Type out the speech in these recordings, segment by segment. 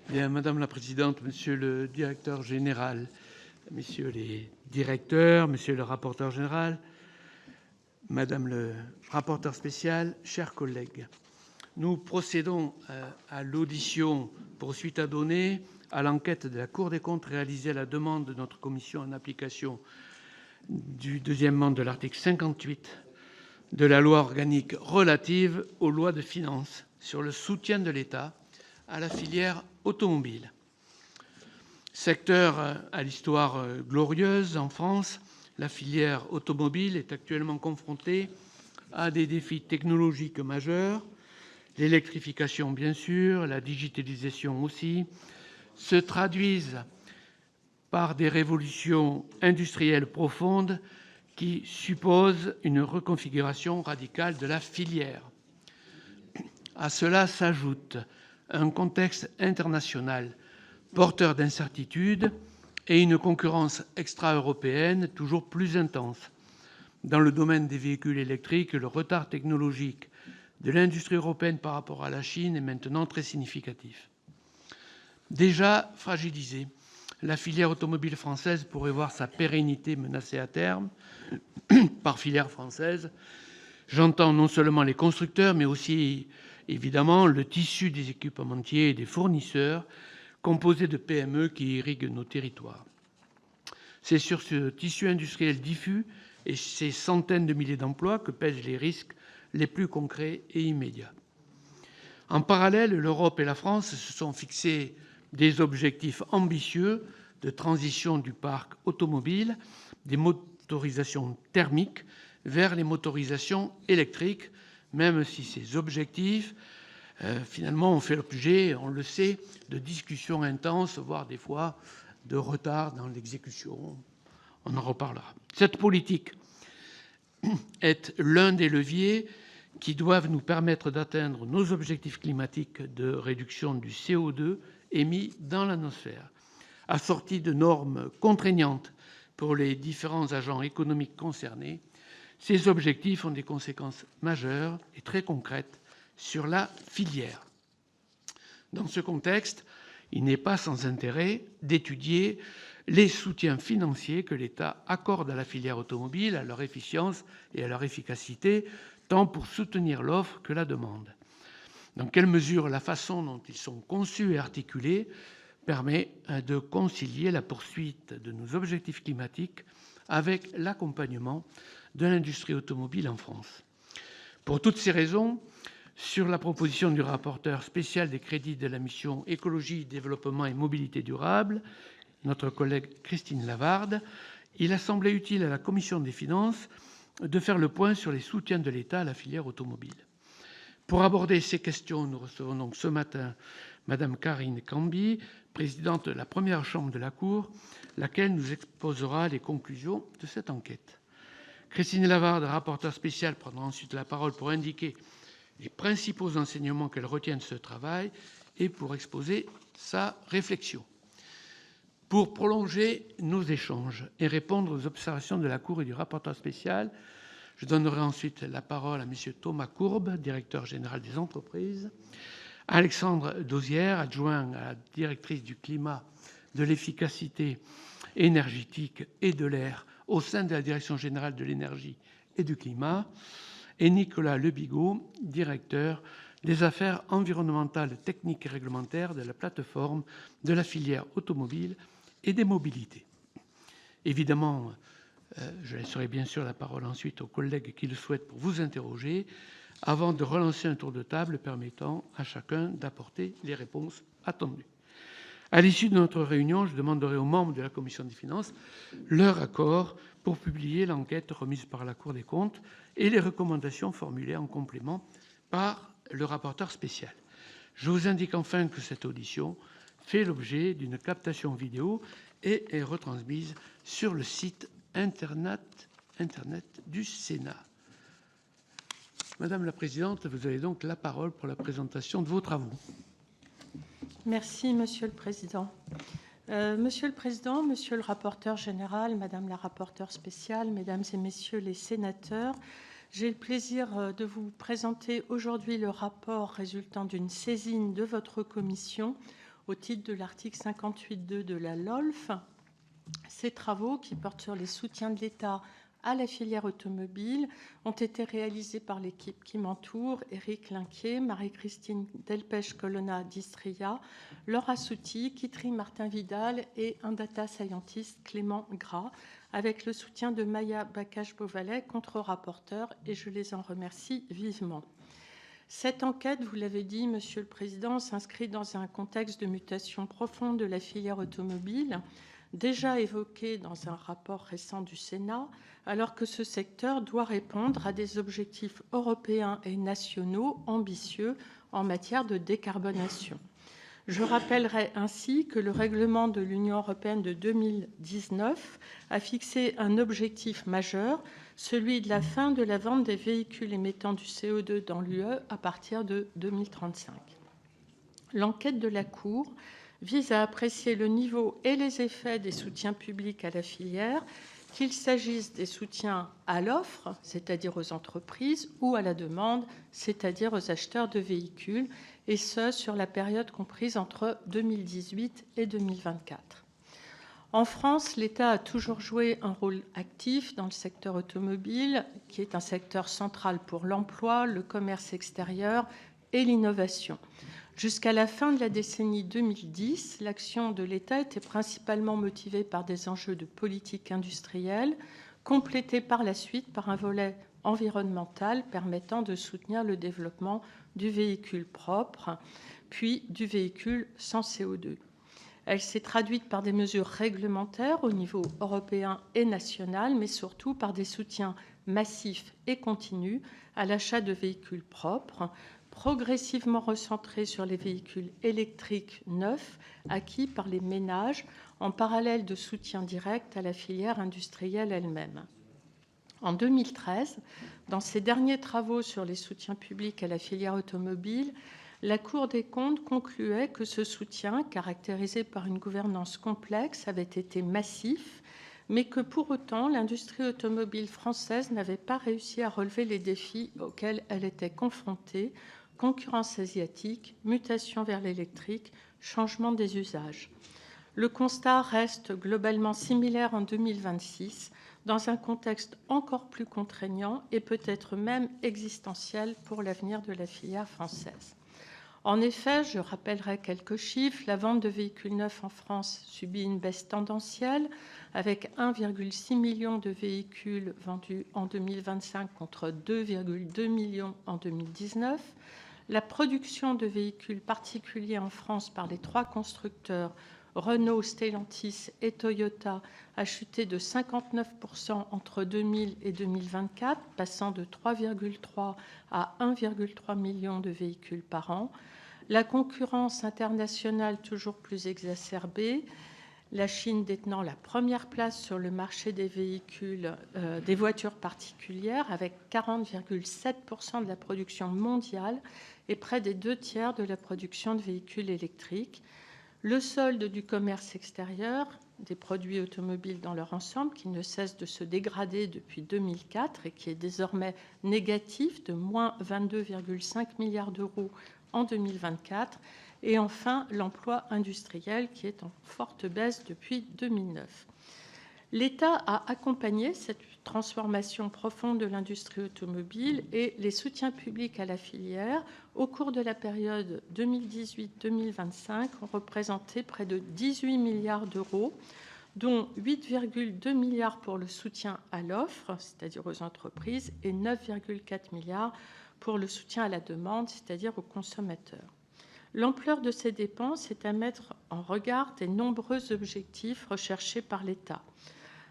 Bien, Madame la Présidente, Monsieur le Directeur général, Messieurs les directeurs, Monsieur le rapporteur général, Madame le rapporteur spécial, chers collègues, nous procédons à l'audition pour suite à donner à l'enquête de la Cour des comptes réalisée à la demande de notre commission en application du deuxièmement de l'article 58 de la loi organique relative aux lois de finances sur le soutien de l'État à la filière automobile. Secteur à l'histoire glorieuse en France, la filière automobile est actuellement confrontée à des défis technologiques majeurs, l'électrification bien sûr, la digitalisation aussi, se traduisent par des révolutions industrielles profondes qui supposent une reconfiguration radicale de la filière. À cela s'ajoute un contexte international porteur d'incertitudes et une concurrence extra-européenne toujours plus intense. Dans le domaine des véhicules électriques, le retard technologique de l'industrie européenne par rapport à la Chine est maintenant très significatif. Déjà fragilisée, la filière automobile française pourrait voir sa pérennité menacée à terme. Par filière française, j'entends non seulement les constructeurs, mais aussi évidemment le tissu des équipementiers et des fournisseurs composé de PME qui irriguent nos territoires. C'est sur ce tissu industriel diffus et ces centaines de milliers d'emplois que pèsent les risques les plus concrets et immédiats. En parallèle, l'Europe et la France se sont fixés des objectifs ambitieux de transition du parc automobile, des motorisations thermiques vers les motorisations électriques, même si ces objectifs finalement ont fait l'objet, on le sait, de discussions intenses, voire des fois de retard dans l'exécution. On en reparlera. Cette politique est l'un des leviers qui doivent nous permettre d'atteindre nos objectifs climatiques de réduction du CO2 émis dans l'atmosphère, assortis de normes contraignantes pour les différents agents économiques concernés. Ces objectifs ont des conséquences majeures et très concrètes sur la filière. Dans ce contexte, il n'est pas sans intérêt d'étudier les soutiens financiers que l'État accorde à la filière automobile, à leur efficience et à leur efficacité, tant pour soutenir l'offre que la demande. Dans quelle mesure la façon dont ils sont conçus et articulés permet de concilier la poursuite de nos objectifs climatiques avec l'accompagnement de l'industrie automobile en France. Pour toutes ces raisons, sur la proposition du rapporteur spécial des crédits de la mission Écologie, Développement et Mobilité durable, notre collègue Christine Lavarde, il a semblé utile à la Commission des finances de faire le point sur les soutiens de l'État à la filière automobile. Pour aborder ces questions, nous recevons donc ce matin Madame Karine Cambi, présidente de la première chambre de la Cour, laquelle nous exposera les conclusions de cette enquête. Christine Lavarde, rapporteure spéciale, prendra ensuite la parole pour indiquer les principaux enseignements qu'elle retient de ce travail et pour exposer sa réflexion. Pour prolonger nos échanges et répondre aux observations de la Cour et du rapporteur spécial, je donnerai ensuite la parole à M. Thomas Courbe, directeur général des entreprises, Alexandre Dauzière, adjoint à la directrice du climat, de l'efficacité énergétique et de l'air au sein de la Direction générale de l'énergie et du climat, et Nicolas Lebigot, directeur des affaires environnementales, techniques et réglementaires de la plateforme de la filière automobile et des mobilités. Évidemment, je laisserai bien sûr la parole ensuite aux collègues qui le souhaitent pour vous interroger, avant de relancer un tour de table permettant à chacun d'apporter les réponses attendues. À l'issue de notre réunion, je demanderai aux membres de la Commission des finances leur accord pour publier l'enquête remise par la Cour des comptes et les recommandations formulées en complément par le rapporteur spécial. Je vous indique enfin que cette audition fait l'objet d'une captation vidéo et est retransmise sur le site Internet du Sénat. Madame la Présidente, vous avez donc la parole pour la présentation de vos travaux. Merci, Monsieur le Président. Monsieur le Président, Monsieur le rapporteur général, Madame la rapporteure spéciale, Mesdames et Messieurs les sénateurs, j'ai le plaisir de vous présenter aujourd'hui le rapport résultant d'une saisine de votre commission au titre de l'article 58.2 de la LOLF. Ces travaux, qui portent sur les soutiens de l'État à la filière automobile, ont été réalisés par l'équipe qui m'entoure: Éric Linquier, Marie-Christine Delpech-Colonna d'Istria, Laura Souti, Kitri Martin-Vidal et un data scientist, Clément Gras, avec le soutien de Maya Bakache-Beauvalet, contre-rapporteur, et je les en remercie vivement. Cette enquête, vous l'avez dit, Monsieur le Président, s'inscrit dans un contexte de mutation profonde de la filière automobile, déjà évoqué dans un rapport récent du Sénat, alors que ce secteur doit répondre à des objectifs européens et nationaux ambitieux en matière de décarbonation. Je rappellerai ainsi que le règlement de l'Union européenne de 2019 a fixé un objectif majeur, celui de la fin de la vente des véhicules émettant du CO2 dans l'UE à partir de 2035. L'enquête de la Cour vise à apprécier le niveau et les effets des soutiens publics à la filière, qu'il s'agisse des soutiens à l'offre, c'est-à-dire aux entreprises, ou à la demande, c'est-à-dire aux acheteurs de véhicules, et ce, sur la période comprise entre 2018 et 2024. En France, l'État a toujours joué un rôle actif dans le secteur automobile, qui est un secteur central pour l'emploi, le commerce extérieur et l'innovation. Jusqu'à la fin de la décennie 2010, l'action de l'État était principalement motivée par des enjeux de politique industrielle, complétés par la suite par un volet environnemental permettant de soutenir le développement du véhicule propre, puis du véhicule sans CO2. Elle s'est traduite par des mesures réglementaires au niveau européen et national, mais surtout par des soutiens massifs et continus à l'achat de véhicules propres, progressivement recentrés sur les véhicules électriques neufs acquis par les ménages, en parallèle de soutien direct à la filière industrielle elle-même. En 2013, dans ses derniers travaux sur les soutiens publics à la filière automobile, la Cour des comptes concluait que ce soutien, caractérisé par une gouvernance complexe, avait été massif, mais que pour autant l'industrie automobile française n'avait pas réussi à relever les défis auxquels elle était confrontée: concurrence asiatique, mutation vers l'électrique, changement des usages. Le constat reste globalement similaire en 2026, dans un contexte encore plus contraignant et peut-être même existentiel pour l'avenir de la filière française. En effet, je rappellerai quelques chiffres. La vente de véhicules neufs en France subit une baisse tendancielle, avec 1,6 million de véhicules vendus en 2025 contre 2,2 millions en 2019. La production de véhicules particuliers en France par les trois constructeurs Renault, Stellantis et Toyota a chuté de 59% entre 2000 et 2024, passant de 3,3 à 1,3 million de véhicules par an. La concurrence internationale toujours plus exacerbée, la Chine détenant la première place sur le marché des véhicules, des voitures particulières, avec 40,7% de la production mondiale et près des 2/3 de la production de véhicules électriques. Le solde du commerce extérieur des produits automobiles dans leur ensemble, qui ne cesse de se dégrader depuis 2004 et qui est désormais négatif de moins 22,5 milliards d'euros en 2024. Et enfin, l'emploi industriel, qui est en forte baisse depuis 2009. L'État a accompagné cette transformation profonde de l'industrie automobile, et les soutiens publics à la filière au cours de la période 2018-2025 ont représenté près de 18 milliards d'euros, dont 8,2 milliards pour le soutien à l'offre, c'est-à-dire aux entreprises, et 9,4 milliards pour le soutien à la demande, c'est-à-dire aux consommateurs. L'ampleur de ces dépenses est à mettre en regard des nombreux objectifs recherchés par l'État: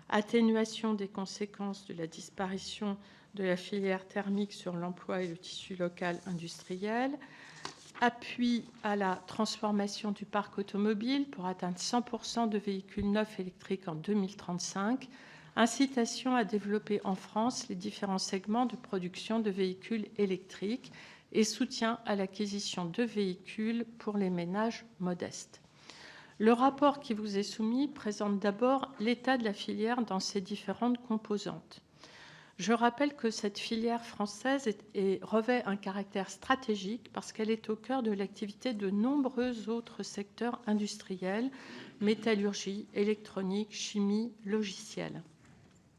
atténuation des conséquences de la disparition de la filière thermique sur l'emploi et le tissu local industriel, appui à la transformation du parc automobile pour atteindre 100% de véhicules neufs électriques en 2035, incitation à développer en France les différents segments de production de véhicules électriques et soutien à l'acquisition de véhicules pour les ménages modestes. Le rapport qui vous est soumis présente d'abord l'état de la filière dans ses différentes composantes. Je rappelle que cette filière française revêt un caractère stratégique parce qu'elle est au cœur de l'activité de nombreux autres secteurs industriels, métallurgie, électronique, chimie, logiciel.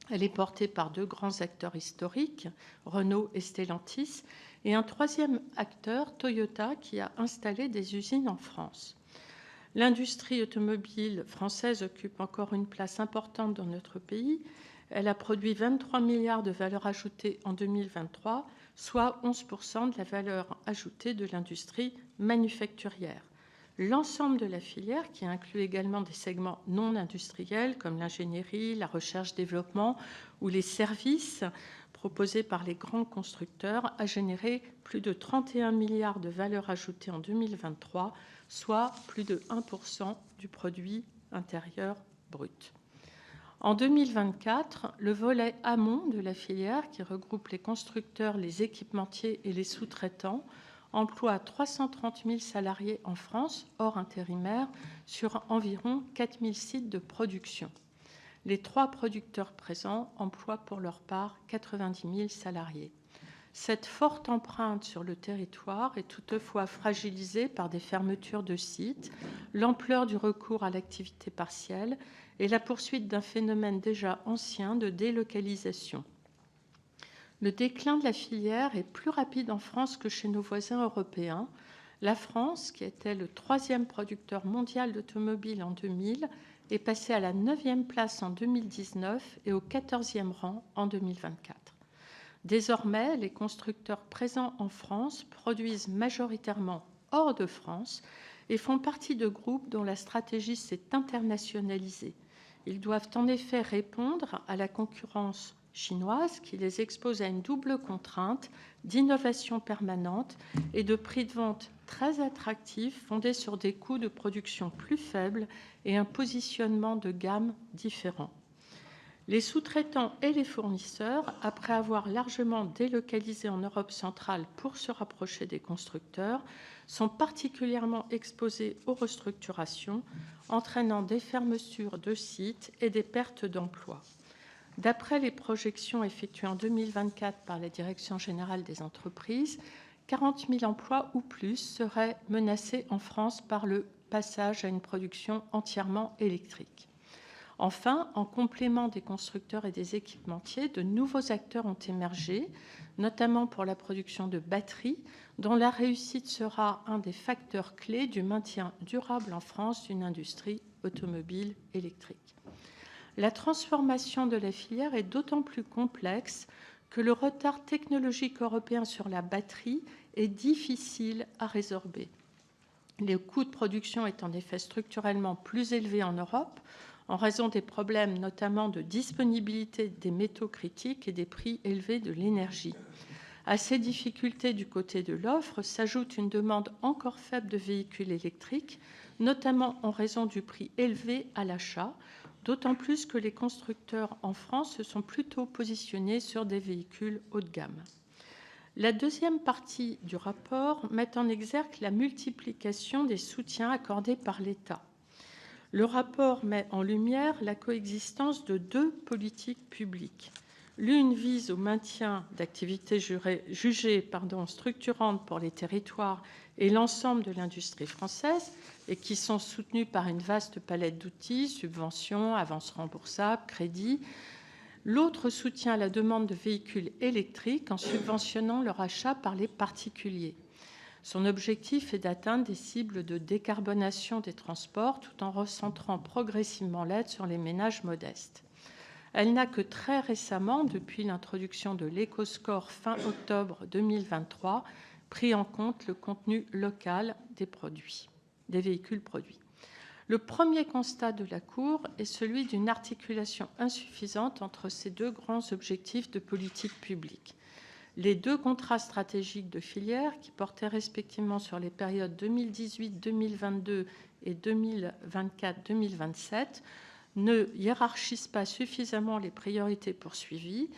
Elle est portée par 2 grands acteurs historiques, Renault et Stellantis, et un 3e acteur, Toyota, qui a installé des usines en France. L'industrie automobile française occupe encore une place importante dans notre pays. Elle a produit 23 milliards de valeur ajoutée en 2023, soit 11% de la valeur ajoutée de l'industrie manufacturière. L'ensemble de la filière, qui inclut également des segments non industriels comme l'ingénierie, la recherche-développement ou les services proposés par les grands constructeurs, a généré plus de 31 milliards de valeur ajoutée en 2023, soit plus de 1% du produit intérieur brut. En 2024, le volet amont de la filière, qui regroupe les constructeurs, les équipementiers et les sous-traitants, emploie 330 000 salariés en France, hors intérimaires, sur environ 4 000 sites de production. Les 3 producteurs présents emploient pour leur part 90 000 salariés. Cette forte empreinte sur le territoire est toutefois fragilisée par des fermetures de sites, l'ampleur du recours à l'activité partielle et la poursuite d'un phénomène déjà ancien de délocalisation. Le déclin de la filière est plus rapide en France que chez nos voisins européens. La France, qui était le 3e producteur mondial d'automobiles en 2000, est passée à la 9e place en 2019 et au 14e rang en 2024. Désormais, les constructeurs présents en France produisent majoritairement hors de France et font partie de groupes dont la stratégie s'est internationalisée. Ils doivent en effet répondre à la concurrence chinoise qui les expose à une double contrainte d'innovation permanente et de prix de vente très attractifs fondés sur des coûts de production plus faibles et un positionnement de gamme différent. Les sous-traitants et les fournisseurs, après avoir largement délocalisé en Europe centrale pour se rapprocher des constructeurs, sont particulièrement exposés aux restructurations, entraînant des fermetures de sites et des pertes d'emplois. D'après les projections effectuées en 2024 par la Direction générale des entreprises, 40 000 emplois ou plus seraient menacés en France par le passage à une production entièrement électrique. Enfin, en complément des constructeurs et des équipementiers, de nouveaux acteurs ont émergé, notamment pour la production de batteries, dont la réussite sera un des facteurs clés du maintien durable en France d'une industrie automobile électrique. La transformation de la filière est d'autant plus complexe que le retard technologique européen sur la batterie est difficile à résorber. Les coûts de production est en effet structurellement plus élevés en Europe, en raison des problèmes notamment de disponibilité des métaux critiques et des prix élevés de l'énergie. À ces difficultés du côté de l'offre s'ajoute une demande encore faible de véhicules électriques, notamment en raison du prix élevé à l'achat, d'autant plus que les constructeurs en France se sont plutôt positionnés sur des véhicules haut de gamme. La deuxième partie du rapport met en exergue la multiplication des soutiens accordés par l'État. Le rapport met en lumière la coexistence de 2 politiques publiques. L'une vise au maintien d'activités jugées structurantes pour les territoires et l'ensemble de l'industrie française et qui sont soutenues par une vaste palette d'outils, subventions, avances remboursables, crédits. L'autre soutient la demande de véhicules électriques en subventionnant leur achat par les particuliers. Son objectif est d'atteindre des cibles de décarbonation des transports tout en recentrant progressivement l'aide sur les ménages modestes. Elle n'a que très récemment, depuis l'introduction de l'éco-score fin octobre 2023, pris en compte le contenu local des véhicules produits. Le premier constat de la Cour est celui d'une articulation insuffisante entre ces 2 grands objectifs de politique publique. Les 2 contrats stratégiques de filière, qui portaient respectivement sur les périodes 2018-2022 et 2024-2027, ne hiérarchisent pas suffisamment les priorités poursuivies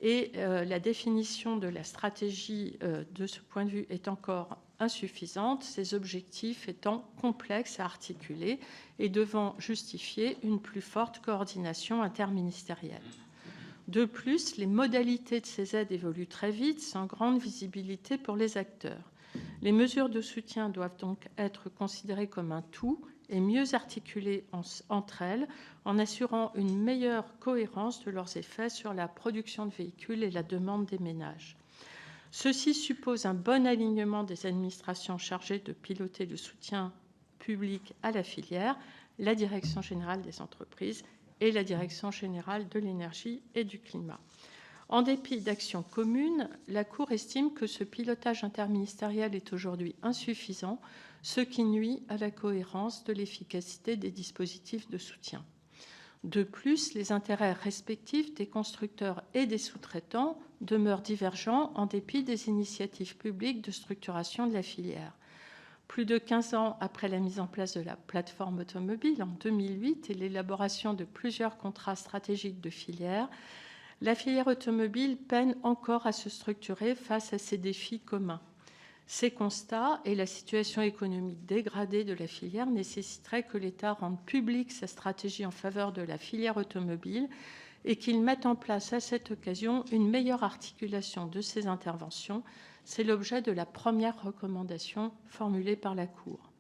et la définition de la stratégie de ce point de vue est encore insuffisante, ces objectifs étant complexes à articuler et devant justifier une plus forte coordination interministérielle. De plus, les modalités de ces aides évoluent très vite, sans grande visibilité pour les acteurs. Les mesures de soutien doivent donc être considérées comme un tout et mieux articulées entre elles, en assurant une meilleure cohérence de leurs effets sur la production de véhicules et la demande des ménages. Ceci suppose un bon alignement des administrations chargées de piloter le soutien public à la filière, la Direction générale des entreprises et la Direction générale de l'énergie et du climat. En dépit d'actions communes, la Cour estime que ce pilotage interministériel est aujourd'hui insuffisant, ce qui nuit à la cohérence de l'efficacité des dispositifs de soutien. De plus, les intérêts respectifs des constructeurs et des sous-traitants demeurent divergents en dépit des initiatives publiques de structuration de la filière. Plus de 15 ans après la mise en place de la plateforme automobile en 2008 et l'élaboration de plusieurs contrats stratégiques de filière, la filière automobile peine encore à se structurer face à ces défis communs. Ces constats et la situation économique dégradée de la filière nécessiteraient que l'État rende publique sa stratégie en faveur de la filière automobile et qu'il mette en place à cette occasion une meilleure articulation de ses interventions. C'est l'objet de la première recommandation formulée par la Cour.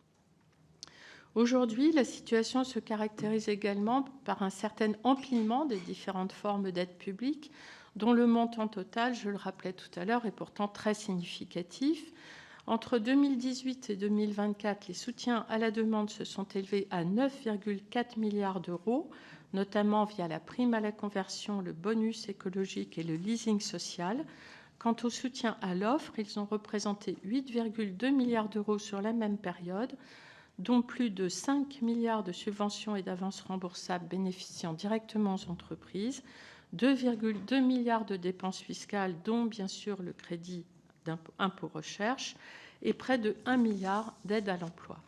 Aujourd'hui, la situation se caractérise également par un certain empilement des différentes formes d'aide publique, dont le montant total, je le rappelais tout à l'heure, est pourtant très significatif. Entre 2018 et 2024, les soutiens à la demande se sont élevés à 9,4 milliards d'euros, notamment via la prime à la conversion, le bonus écologique et le leasing social. Quant au soutien à l'offre, ils ont représenté 8,2 milliards d'euros sur la même période, dont plus de 5 milliards de subventions et d'avances remboursables bénéficiant directement aux entreprises, 2,2 milliards de dépenses fiscales, dont bien sûr le crédit d'impôt recherche, et près de 1 milliard d'aides à l'emploi.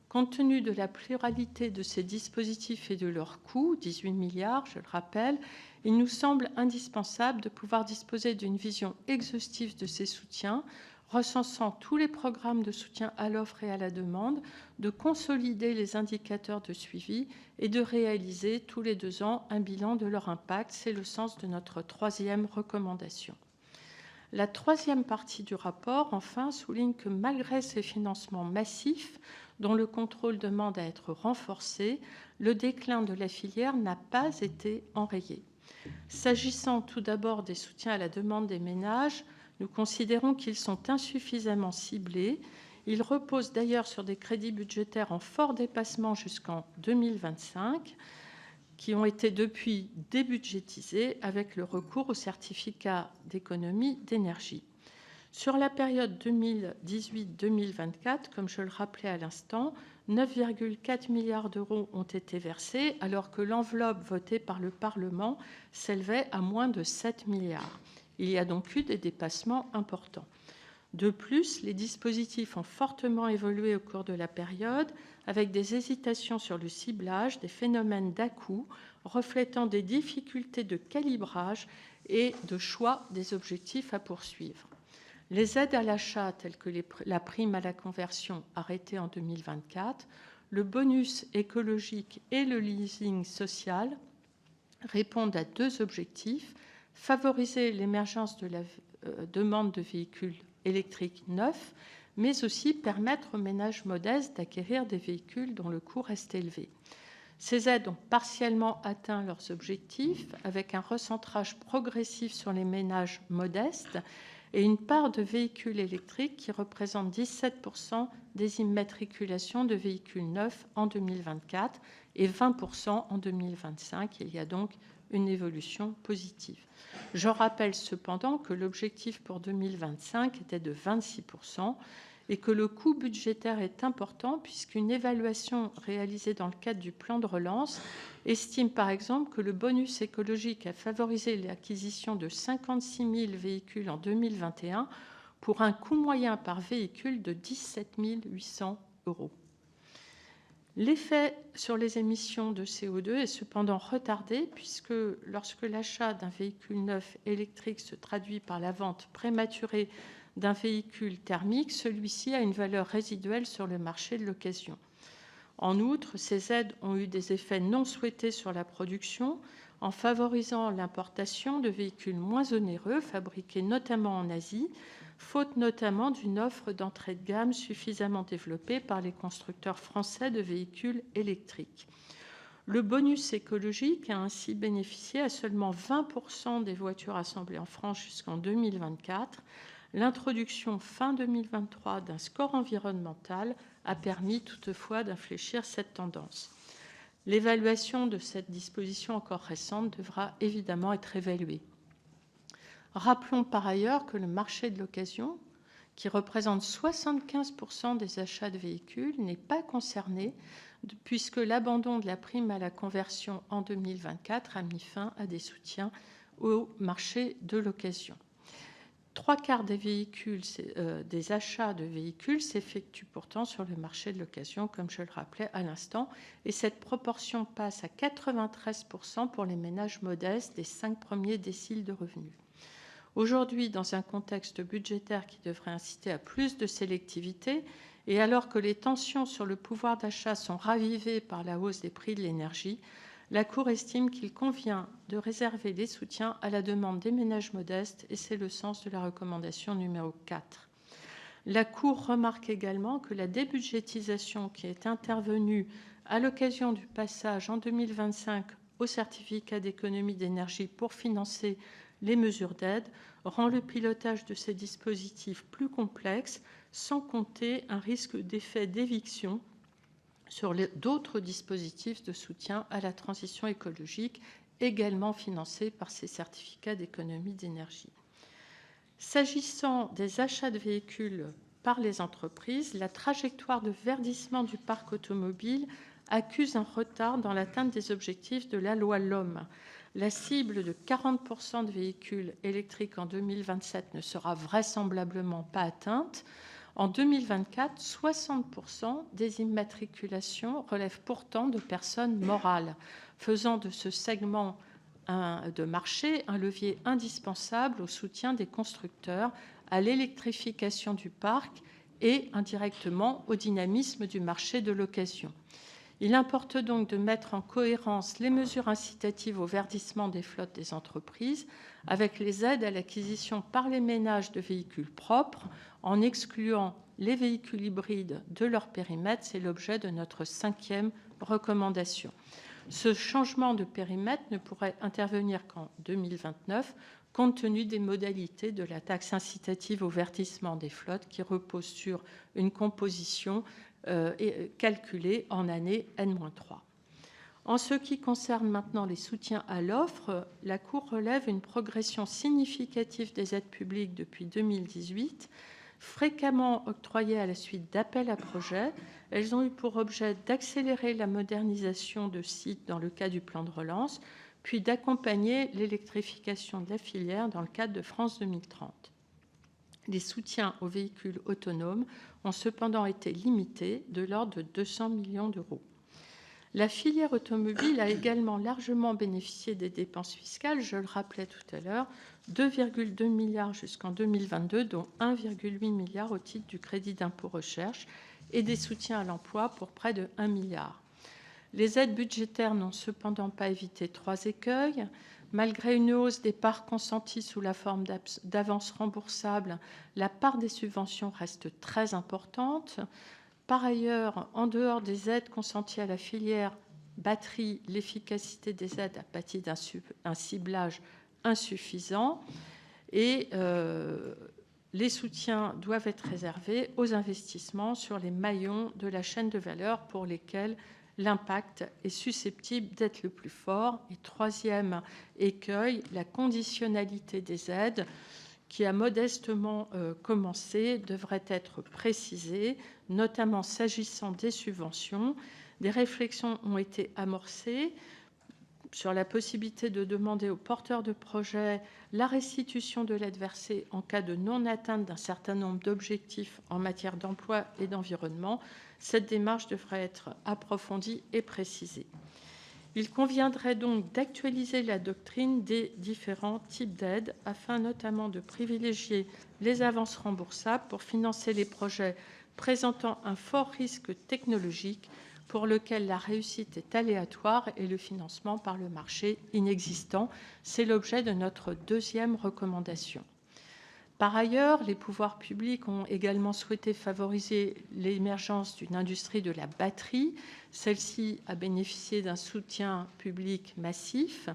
Compte tenu de la pluralité de ces dispositifs et de leurs coûts, 18 milliards, je le rappelle, il nous semble indispensable de pouvoir disposer d'une vision exhaustive de ces soutiens, recensant tous les programmes de soutien à l'offre et à la demande, de consolider les indicateurs de suivi et de réaliser tous les 2 ans un bilan de leur impact. C'est le sens de notre 3e recommandation. La 3e partie du rapport, enfin, souligne que malgré ces financements massifs, dont le contrôle demande à être renforcé, le déclin de la filière n'a pas été enrayé. S'agissant tout d'abord des soutiens à la demande des ménages, nous considérons qu'ils sont insuffisamment ciblés. Ils reposent d'ailleurs sur des crédits budgétaires en fort dépassement jusqu'en 2025, qui ont été depuis débudgétisés avec le recours aux certificats d'économie d'énergie. Sur la période 2018-2024, comme je le rappelais à l'instant, 9,4 milliards d'euros ont été versés, alors que l'enveloppe votée par le Parlement s'élevait à moins de 7 milliards. Il y a donc eu des dépassements importants. De plus, les dispositifs ont fortement évolué au cours de la période, avec des hésitations sur le ciblage, des phénomènes d'à-coups, reflétant des difficultés de calibrage et de choix des objectifs à poursuivre. Les aides à l'achat, telles que la prime à la conversion arrêtée en 2024, le bonus écologique et le leasing social répondent à 2 objectifs: favoriser l'émergence de la demande de véhicules électriques neufs, mais aussi permettre aux ménages modestes d'acquérir des véhicules dont le coût reste élevé. Ces aides ont partiellement atteint leurs objectifs, avec un recentrage progressif sur les ménages modestes et une part de véhicules électriques qui représente 17% des immatriculations de véhicules neufs en 2024 et 20% en 2025. Il y a donc une évolution positive. Je rappelle cependant que l'objectif pour 2025 était de 26% et que le coût budgétaire est important, puisqu'une évaluation réalisée dans le cadre du plan de relance estime par exemple que le bonus écologique a favorisé l'acquisition de 56 000 véhicules en 2021 pour un coût moyen par véhicule de 17 800 €. L'effet sur les émissions de CO2 est cependant retardé, puisque lorsque l'achat d'un véhicule neuf électrique se traduit par la vente prématurée d'un véhicule thermique, celui-ci a une valeur résiduelle sur le marché de l'occasion. En outre, ces aides ont eu des effets non souhaités sur la production, en favorisant l'importation de véhicules moins onéreux, fabriqués notamment en Asie, faute notamment d'une offre d'entrée de gamme suffisamment développée par les constructeurs français de véhicules électriques. Le bonus écologique a ainsi bénéficié à seulement 20% des voitures assemblées en France jusqu'en 2024. L'introduction fin 2023 d'un score environnemental a permis toutefois d'infléchir cette tendance. L'évaluation de cette disposition encore récente devra évidemment être évaluée. Rappelons par ailleurs que le marché de l'occasion, qui représente 75% des achats de véhicules, n'est pas concerné puisque l'abandon de la prime à la conversion en 2024 a mis fin à des soutiens au marché de l'occasion. 3/4 des achats de véhicules s'effectuent pourtant sur le marché de l'occasion, comme je le rappelais à l'instant, et cette proportion passe à 93% pour les ménages modestes des 5 premiers déciles de revenus. Aujourd'hui, dans un contexte budgétaire qui devrait inciter à plus de sélectivité, et alors que les tensions sur le pouvoir d'achat sont ravivées par la hausse des prix de l'énergie, la Cour estime qu'il convient de réserver les soutiens à la demande des ménages modestes, et c'est le sens de la recommandation numéro 4. La Cour remarque également que la débudgétisation qui est intervenue à l'occasion du passage en 2025 au certificat d'économie d'énergie pour financer les mesures d'aide rend le pilotage de ces dispositifs plus complexe, sans compter un risque d'effet d'éviction sur d'autres dispositifs de soutien à la transition écologique, également financés par ces certificats d'économie d'énergie. S'agissant des achats de véhicules par les entreprises, la trajectoire de verdissement du parc automobile accuse un retard dans l'atteinte des objectifs de la loi LOM. La cible de 40% de véhicules électriques en 2027 ne sera vraisemblablement pas atteinte. En 2024, 60% des immatriculations relèvent pourtant de personnes morales, faisant de ce segment de marché un levier indispensable au soutien des constructeurs, à l'électrification du parc et indirectement au dynamisme du marché de l'occasion. Il importe donc de mettre en cohérence les mesures incitatives au verdissement des flottes des entreprises avec les aides à l'acquisition par les ménages de véhicules propres, en excluant les véhicules hybrides de leur périmètre. C'est l'objet de notre 5e recommandation. Ce changement de périmètre ne pourrait intervenir qu'en 2029, compte tenu des modalités de la taxe incitative au verdissement des flottes qui repose sur une composition calculée en année N-3. En ce qui concerne maintenant les soutiens à l'offre, la Cour relève une progression significative des aides publiques depuis 2018, fréquemment octroyées à la suite d'appels à projets. Elles ont eu pour objet d'accélérer la modernisation de sites dans le cadre du plan de relance, puis d'accompagner l'électrification de la filière dans le cadre de France 2030. Les soutiens aux véhicules autonomes ont cependant été limités, de l'ordre de 200 millions d'euros. La filière automobile a également largement bénéficié des dépenses fiscales, je le rappelais tout à l'heure, 2,2 milliards jusqu'en 2022, dont 1,8 milliard au titre du crédit d'impôt recherche, et des soutiens à l'emploi pour près de 1 milliard. Les aides budgétaires n'ont cependant pas évité 3 écueils. Malgré une hausse des parts consenties sous la forme d'avances remboursables, la part des subventions reste très importante. Par ailleurs, en dehors des aides consenties à la filière batterie, l'efficacité des aides a pâti d'un ciblage insuffisant et les soutiens doivent être réservés aux investissements sur les maillons de la chaîne de valeur pour lesquels l'impact est susceptible d'être le plus fort. Et 3e écueil, la conditionnalité des aides qui a modestement commencé devrait être précisée, notamment s'agissant des subventions. Des réflexions ont été amorcées sur la possibilité de demander aux porteurs de projets la restitution de l'aide versée en cas de non-atteinte d'un certain nombre d'objectifs en matière d'emploi et d'environnement. Cette démarche devrait être approfondie et précisée. Il conviendrait donc d'actualiser la doctrine des différents types d'aides afin notamment de privilégier les avances remboursables pour financer les projets présentant un fort risque technologique, pour lequel la réussite est aléatoire et le financement par le marché inexistant. C'est l'objet de notre deuxième recommandation. Par ailleurs, les pouvoirs publics ont également souhaité favoriser l'émergence d'une industrie de la batterie. Celle-ci a bénéficié d'un soutien public massif.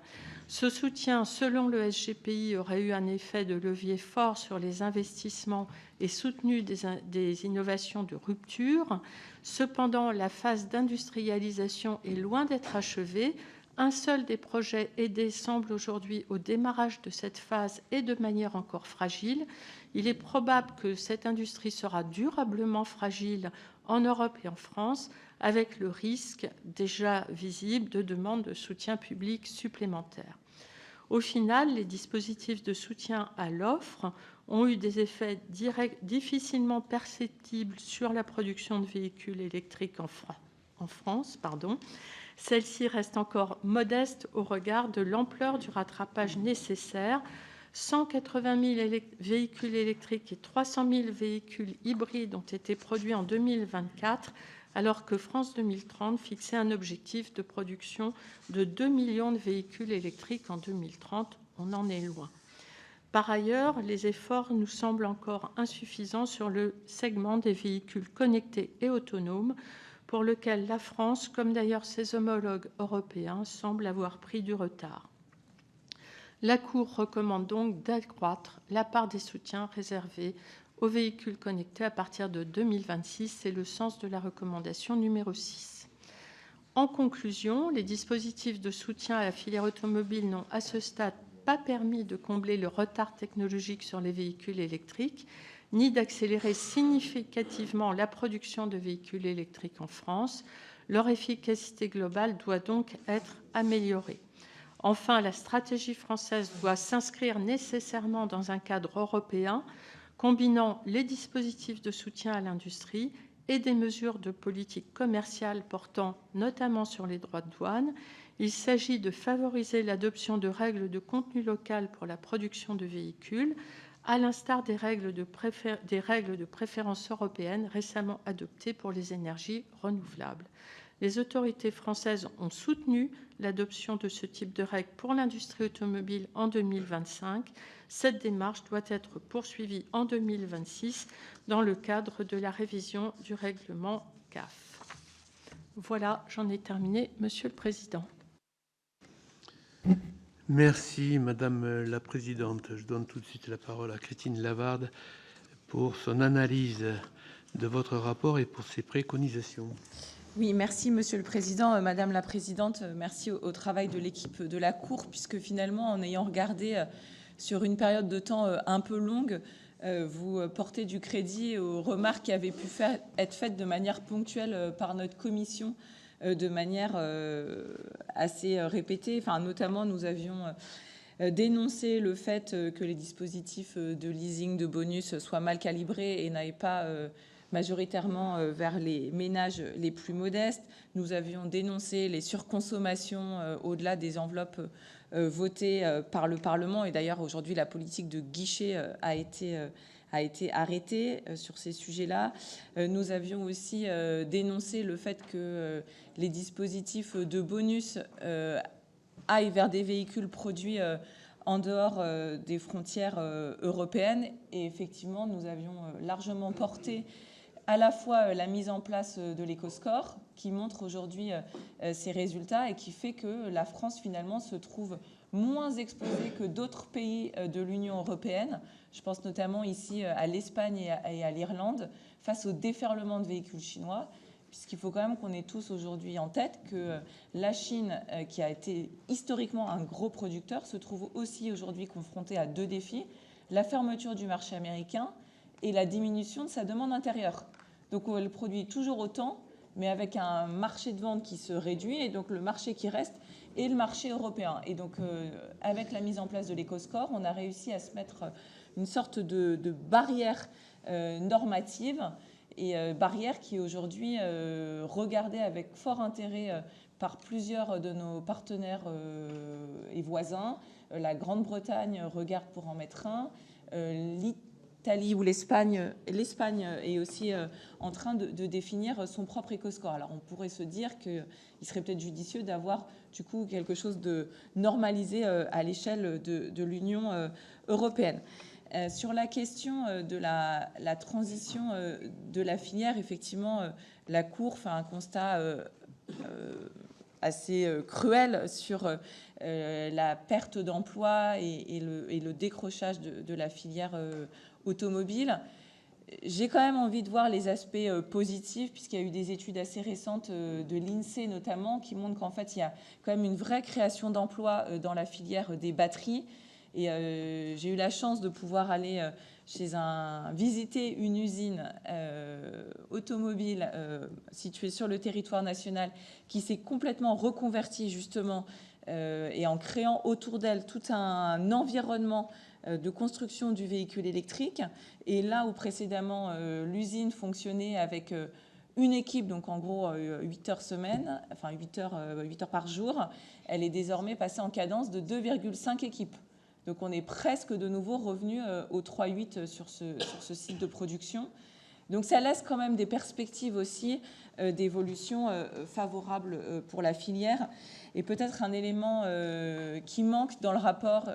Ce soutien, selon le SGPI, aurait eu un effet de levier fort sur les investissements et soutenu des innovations de rupture. Cependant, la phase d'industrialisation est loin d'être achevée. Un seul des projets aidés semble aujourd'hui au démarrage de cette phase et de manière encore fragile. Il est probable que cette industrie sera durablement fragile en Europe et en France, avec le risque déjà visible de demande de soutien public supplémentaire. Au final, les dispositifs de soutien à l'offre ont eu des effets difficilement perceptibles sur la production de véhicules électriques en France. Celle-ci reste encore modeste au regard de l'ampleur du rattrapage nécessaire. 180 000 véhicules électriques et 300 000 véhicules hybrides ont été produits en 2024, alors que France 2030 fixait un objectif de production de 2 millions de véhicules électriques en 2030. On en est loin. Par ailleurs, les efforts nous semblent encore insuffisants sur le segment des véhicules connectés et autonomes, pour lequel la France, comme d'ailleurs ses homologues européens, semble avoir pris du retard. La Cour recommande donc d'accroître la part des soutiens réservés aux véhicules connectés à partir de 2026. C'est le sens de la recommandation numéro 6. En conclusion, les dispositifs de soutien à la filière automobile n'ont à ce stade pas permis de combler le retard technologique sur les véhicules électriques, ni d'accélérer significativement la production de véhicules électriques en France. Leur efficacité globale doit donc être améliorée. Enfin, la stratégie française doit s'inscrire nécessairement dans un cadre européen, combinant les dispositifs de soutien à l'industrie et des mesures de politique commerciale portant notamment sur les droits de douane. Il s'agit de favoriser l'adoption de règles de contenu local pour la production de véhicules, à l'instar des règles de préférence européennes récemment adoptées pour les énergies renouvelables. Les autorités françaises ont soutenu l'adoption de ce type de règles pour l'industrie automobile en 2025. Cette démarche doit être poursuivie en 2026 dans le cadre de la révision du règlement CAF. Voilà, j'en ai terminé, Monsieur le Président. Merci, Madame la Présidente. Je donne tout de suite la parole à Christine Lavarde pour son analyse de votre rapport et pour ses préconisations. Oui, merci Monsieur le Président. Madame la Présidente, merci au travail de l'équipe de la Cour, puisque finalement, en ayant regardé sur une période de temps un peu longue, vous portez du crédit aux remarques qui avaient pu être faites de manière ponctuelle par notre commission, de manière assez répétée. Enfin, notamment, nous avions dénoncé le fait que les dispositifs de leasing, de bonus soient mal calibrés et n'aillent pas majoritairement vers les ménages les plus modestes. Nous avions dénoncé les surconsommations au-delà des enveloppes votées par le Parlement. Et d'ailleurs, aujourd'hui, la politique de guichet a été arrêtée sur ces sujets-là. Nous avions aussi dénoncé le fait que les dispositifs de bonus aillent vers des véhicules produits en dehors des frontières européennes. Et effectivement, nous avions largement porté à la fois la mise en place de l'éco-score, qui montre aujourd'hui ses résultats et qui fait que la France, finalement, se trouve moins exposée que d'autres pays de l'Union européenne. Je pense notamment ici à l'Espagne et à l'Irlande, face au déferlement de véhicules chinois, puisqu'il faut quand même qu'on ait tous aujourd'hui en tête que la Chine, qui a été historiquement un gros producteur, se trouve aussi aujourd'hui confrontée à deux défis, la fermeture du marché américain et la diminution de sa demande intérieure. Donc elle produit toujours autant, mais avec un marché de vente qui se réduit, et donc le marché qui reste est le marché européen. Et donc avec la mise en place de l'éco-score, on a réussi à se mettre une sorte de barrière normative, et barrière qui est aujourd'hui regardée avec fort intérêt par plusieurs de nos partenaires et voisins. La Grande-Bretagne regarde pour en mettre un. l'Italie ou l'Espagne est aussi en train de définir son propre éco-score. Alors on pourrait se dire qu'il serait peut-être judicieux d'avoir du coup quelque chose de normalisé à l'échelle de l'Union européenne. Sur la question de la transition de la filière, effectivement, la Cour fait un constat assez cruel sur la perte d'emploi et le décrochage de la filière automobile. J'ai quand même envie de voir les aspects positifs, puisqu'il y a eu des études assez récentes de l'INSEE notamment, qui montrent qu'en fait, il y a quand même une vraie création d'emplois dans la filière des batteries. Et j'ai eu la chance de pouvoir aller visiter une usine automobile située sur le territoire national qui s'est complètement reconvertie justement et en créant autour d'elle tout un environnement de construction du véhicule électrique. Et là où précédemment l'usine fonctionnait avec une équipe, donc en gros 8 heures semaine, enfin 8 heures par jour, elle est désormais passée en cadence de 2,5 équipes. Donc on est presque de nouveau revenu au 3-8 sur ce site de production. Donc ça laisse quand même des perspectives aussi d'évolution favorables pour la filière. Et peut-être un élément qui manque dans le rapport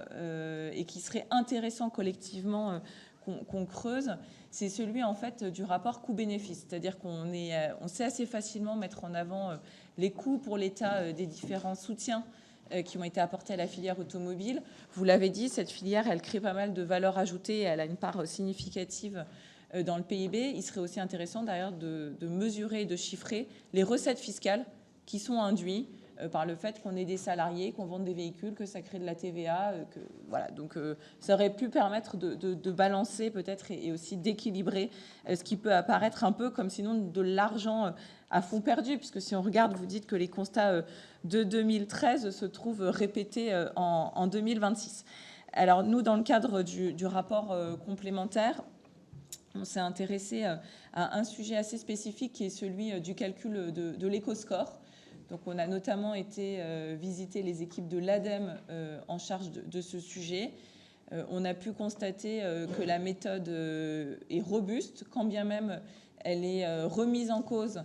et qui serait intéressant collectivement qu'on creuse, c'est celui en fait du rapport coût-bénéfice. C'est-à-dire qu'on sait assez facilement mettre en avant les coûts pour l'État des différents soutiens qui ont été apportés à la filière automobile. Vous l'avez dit, cette filière, elle crée pas mal de valeur ajoutée, elle a une part significative dans le PIB. Il serait aussi intéressant d'ailleurs de mesurer et de chiffrer les recettes fiscales qui sont induites par le fait qu'on ait des salariés, qu'on vende des véhicules, que ça crée de la TVA. Voilà. Donc ça aurait pu permettre de balancer peut-être et aussi d'équilibrer ce qui peut apparaître un peu comme sinon de l'argent à fond perdu, puisque si on regarde, vous dites que les constats de 2013 se trouvent répétés en 2026. Alors nous, dans le cadre du rapport complémentaire, on s'est intéressé à un sujet assez spécifique qui est celui du calcul de l'éco-score. Donc on a notamment été visiter les équipes de l'ADEME en charge de ce sujet. On a pu constater que la méthode est robuste, quand bien même elle est remise en cause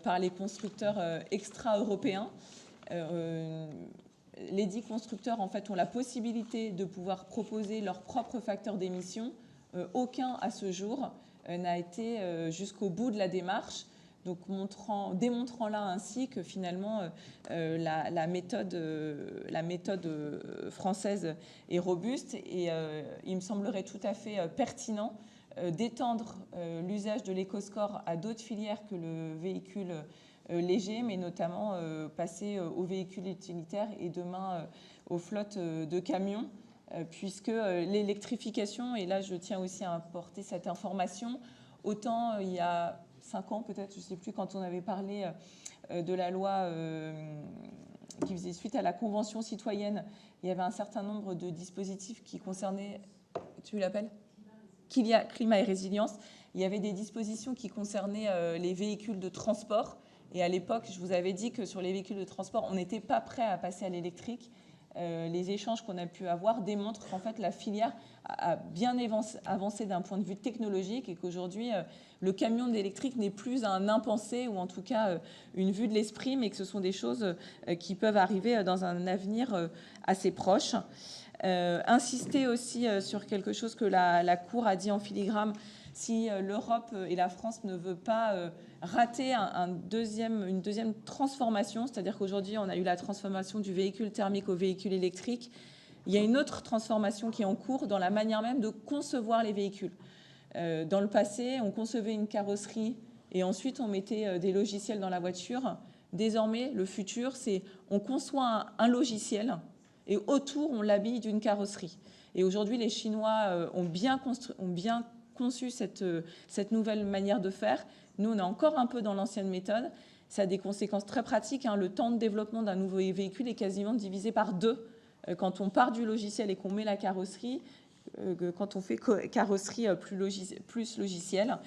par les constructeurs extra-européens. Les 10 constructeurs en fait, ont la possibilité de pouvoir proposer leurs propres facteurs d'émission. Aucun, à ce jour, n'a été jusqu'au bout de la démarche, donc démontrant là ainsi que finalement la méthode française est robuste. Et il me semblerait tout à fait pertinent d'étendre l'usage de l'éco-score à d'autres filières que le véhicule léger, mais notamment passer aux véhicules utilitaires et demain aux flottes de camions, puisque l'électrification, et là je tiens aussi à apporter cette information, autant il y a 5 ans peut-être, je ne sais plus, quand on avait parlé de la loi qui faisait suite à la Convention citoyenne, il y avait un certain nombre de dispositifs qui concernaient, tu l'appelles ? Climat et résilience. Il y avait des dispositions qui concernaient les véhicules de transport. Et à l'époque, je vous avais dit que sur les véhicules de transport, on n'était pas prêt à passer à l'électrique. Les échanges qu'on a pu avoir démontrent qu'en fait, la filière a bien avancé d'un point de vue technologique et qu'aujourd'hui, le camion d'électrique n'est plus un impensé ou en tout cas une vue de l'esprit, mais que ce sont des choses qui peuvent arriver dans un avenir assez proche. Insister aussi sur quelque chose que la Cour a dit en filigrane. Si l'Europe et la France ne veulent pas rater une deuxième transformation, c'est-à-dire qu'aujourd'hui, on a eu la transformation du véhicule thermique au véhicule électrique, il y a une autre transformation qui est en cours dans la manière même de concevoir les véhicules. Dans le passé, on concevait une carrosserie et ensuite on mettait des logiciels dans la voiture. Désormais, le futur, c'est on conçoit un logiciel et autour, on l'habille d'une carrosserie. Et aujourd'hui, les Chinois ont bien conçu cette nouvelle manière de faire. Nous, on est encore un peu dans l'ancienne méthode. Ça a des conséquences très pratiques. Le temps de développement d'un nouveau véhicule est quasiment divisé par 2 quand on part du logiciel et qu'on met la carrosserie, quand on fait carrosserie plus logiciel.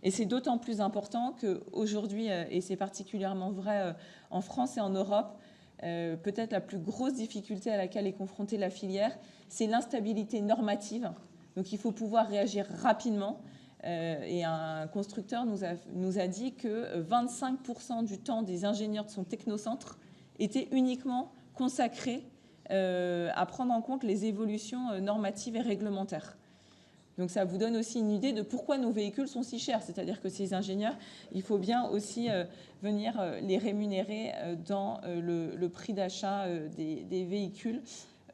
Et c'est d'autant plus important qu'aujourd'hui, et c'est particulièrement vrai en France et en Europe, peut-être la plus grosse difficulté à laquelle est confrontée la filière, c'est l'instabilité normative Donc il faut pouvoir réagir rapidement. Et un constructeur nous a dit que 25% du temps des ingénieurs de son technocentre était uniquement consacré à prendre en compte les évolutions normatives et réglementaires. Donc ça vous donne aussi une idée de pourquoi nos véhicules sont si chers. C'est-à-dire que ces ingénieurs, il faut bien aussi venir les rémunérer dans le prix d'achat des véhicules.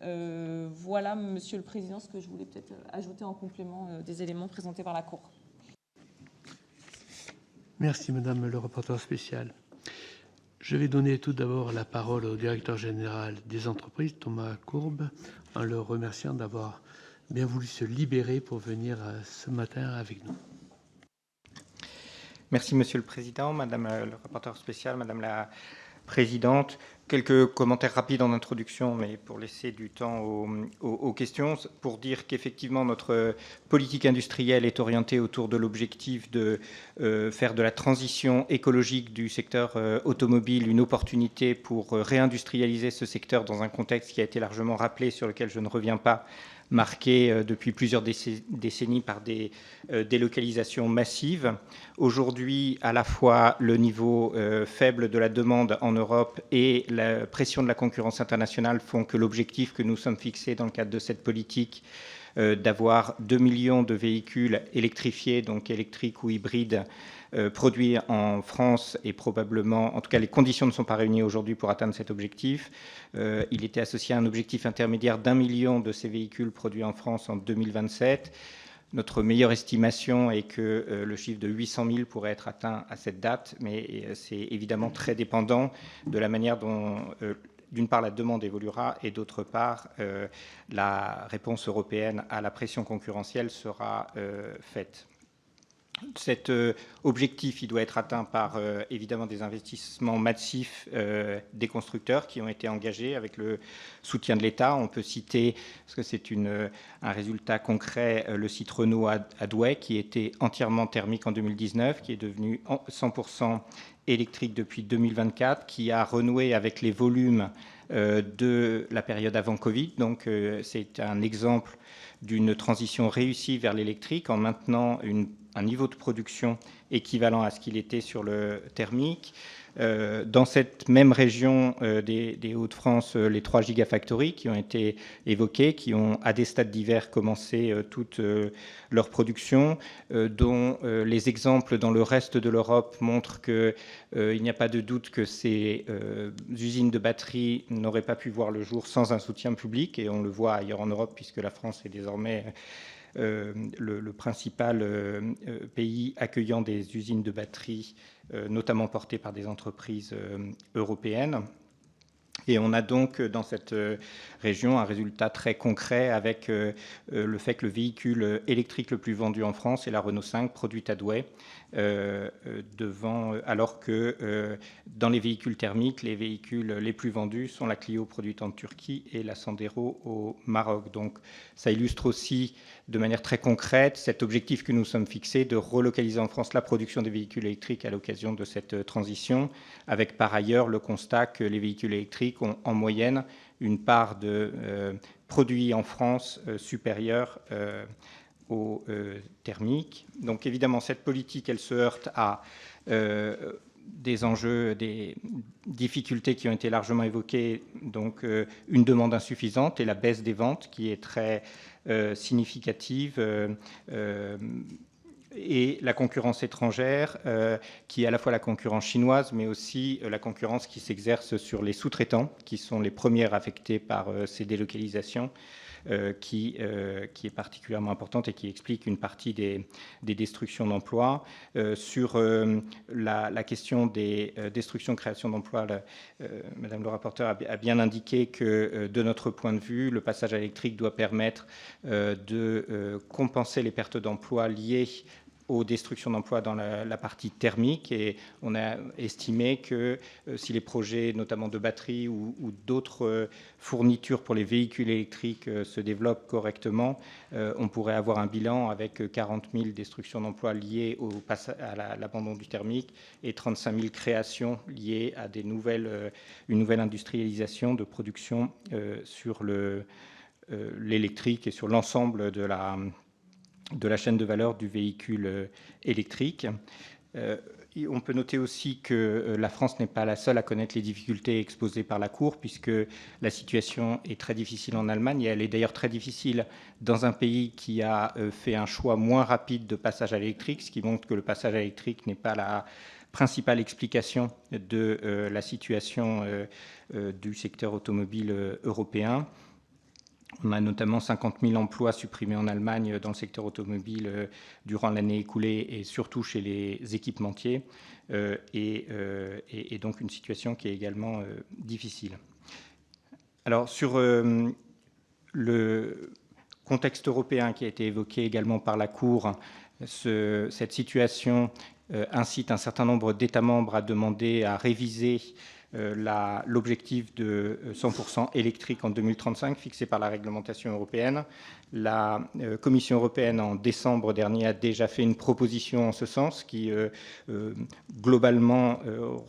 Voilà, Monsieur le Président, ce que je voulais peut-être ajouter en complément des éléments présentés par la Cour. Merci, Madame le rapporteur spécial. Je vais donner tout d'abord la parole au directeur général des entreprises, Thomas Courbe, en le remerciant d'avoir bien voulu se libérer pour venir ce matin avec nous. Merci, Monsieur le Président, Madame le rapporteur spécial, Madame la Présidente. Quelques commentaires rapides en introduction, mais pour laisser du temps aux questions, pour dire qu'effectivement notre politique industrielle est orientée autour de l'objectif de faire de la transition écologique du secteur automobile une opportunité pour réindustrialiser ce secteur dans un contexte qui a été largement rappelé, sur lequel je ne reviens pas, marqué depuis plusieurs décennies par des délocalisations massives. Aujourd'hui, à la fois le niveau faible de la demande en Europe et la pression de la concurrence internationale font que l'objectif que nous sommes fixés dans le cadre de cette politique d'avoir 2 millions de véhicules électrifiés, donc électriques ou hybrides, produits en France, et probablement, en tout cas les conditions ne sont pas réunies aujourd'hui pour atteindre cet objectif. Il était associé à un objectif intermédiaire d'1 million de ces véhicules produits en France en 2027. Notre meilleure estimation est que le chiffre de 800 000 pourrait être atteint à cette date, mais c'est évidemment très dépendant de la manière dont, d'une part, la demande évoluera et d'autre part, la réponse européenne à la pression concurrentielle sera faite. Cet objectif, il doit être atteint par évidemment des investissements massifs des constructeurs qui ont été engagés avec le soutien de l'État. On peut citer, parce que c'est un résultat concret, le site Renault à Douai, qui était entièrement thermique en 2019, qui est devenu 100% électrique depuis 2024, qui a renoué avec les volumes de la période avant Covid. Donc c'est un exemple d'une transition réussie vers l'électrique en maintenant un niveau de production équivalent à ce qu'il était sur le thermique. Dans cette même région des Hauts-de-France, les 3 gigafactories qui ont été évoquées, qui ont à des stades divers commencé toute leur production, dont les exemples dans le reste de l'Europe montrent qu'il n'y a pas de doute que ces usines de batteries n'auraient pas pu voir le jour sans un soutien public, et on le voit ailleurs en Europe puisque la France est désormais le principal pays accueillant des usines de batteries, notamment portées par des entreprises européennes. Et on a donc dans cette région un résultat très concret avec le fait que le véhicule électrique le plus vendu en France est la Renault 5 produite à Douai, alors que dans les véhicules thermiques, les véhicules les plus vendus sont la Clio produite en Turquie et la Sandero au Maroc. Donc ça illustre aussi de manière très concrète cet objectif que nous sommes fixés de relocaliser en France la production des véhicules électriques à l'occasion de cette transition, avec par ailleurs le constat que les véhicules électriques ont en moyenne une part de produits en France supérieure aux thermiques. Donc évidemment, cette politique, elle se heurte à des enjeux, des difficultés qui ont été largement évoquées, donc une demande insuffisante et la baisse des ventes qui est très significative, et la concurrence étrangère, qui est à la fois la concurrence chinoise, mais aussi la concurrence qui s'exerce sur les sous-traitants, qui sont les premières affectés par ces délocalisations, qui est particulièrement importante et qui explique une partie des destructions d'emplois. Sur la question des destructions, créations d'emplois, Madame le rapporteur a bien indiqué que, de notre point de vue, le passage à l'électrique doit permettre de compenser les pertes d'emplois liées aux destructions d'emplois dans la partie thermique, et on a estimé que si les projets notamment de batteries ou d'autres fournitures pour les véhicules électriques se développent correctement, on pourrait avoir un bilan avec 40 000 destructions d'emplois liées à l'abandon du thermique et 35 000 créations liées à une nouvelle industrialisation de production sur l'électrique et sur l'ensemble de de la chaîne de valeur du véhicule électrique. On peut noter aussi que la France n'est pas la seule à connaître les difficultés exposées par la Cour, puisque la situation est très difficile en Allemagne, et elle est d'ailleurs très difficile dans un pays qui a fait un choix moins rapide de passage à l'électrique, ce qui montre que le passage à l'électrique n'est pas la principale explication de la situation du secteur automobile européen. On a notamment 50 000 emplois supprimés en Allemagne dans le secteur automobile durant l'année écoulée, et surtout chez les équipementiers, et donc une situation qui est également difficile. Alors, sur le contexte européen qui a été évoqué également par la Cour, cette situation incite un certain nombre d'États membres à demander à réviser l'objectif de 100% électrique en 2035 fixé par la réglementation européenne. La Commission européenne, en décembre dernier, a déjà fait une proposition en ce sens qui, globalement,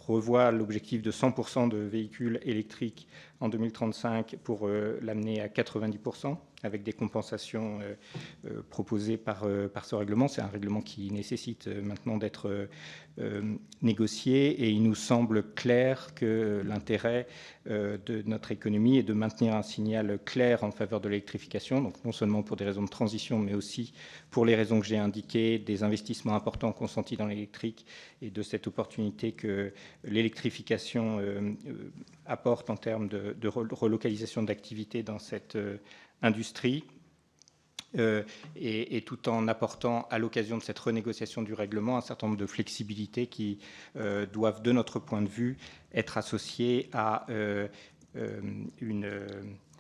revoit l'objectif de 100% de véhicules électriques en 2035 pour l'amener à 90%, avec des compensations proposées par ce règlement. C'est un règlement qui nécessite maintenant d'être négocié, et il nous semble clair que l'intérêt de notre économie est de maintenir un signal clair en faveur de l'électrification, donc non seulement pour des raisons de transition, mais aussi pour les raisons que j'ai indiquées, des investissements importants consentis dans l'électrique et de cette opportunité que l'électrification apporte en termes de relocalisation d'activités dans cette industrie. Et tout en apportant à l'occasion de cette renégociation du règlement un certain nombre de flexibilités qui doivent, de notre point de vue, être associées à une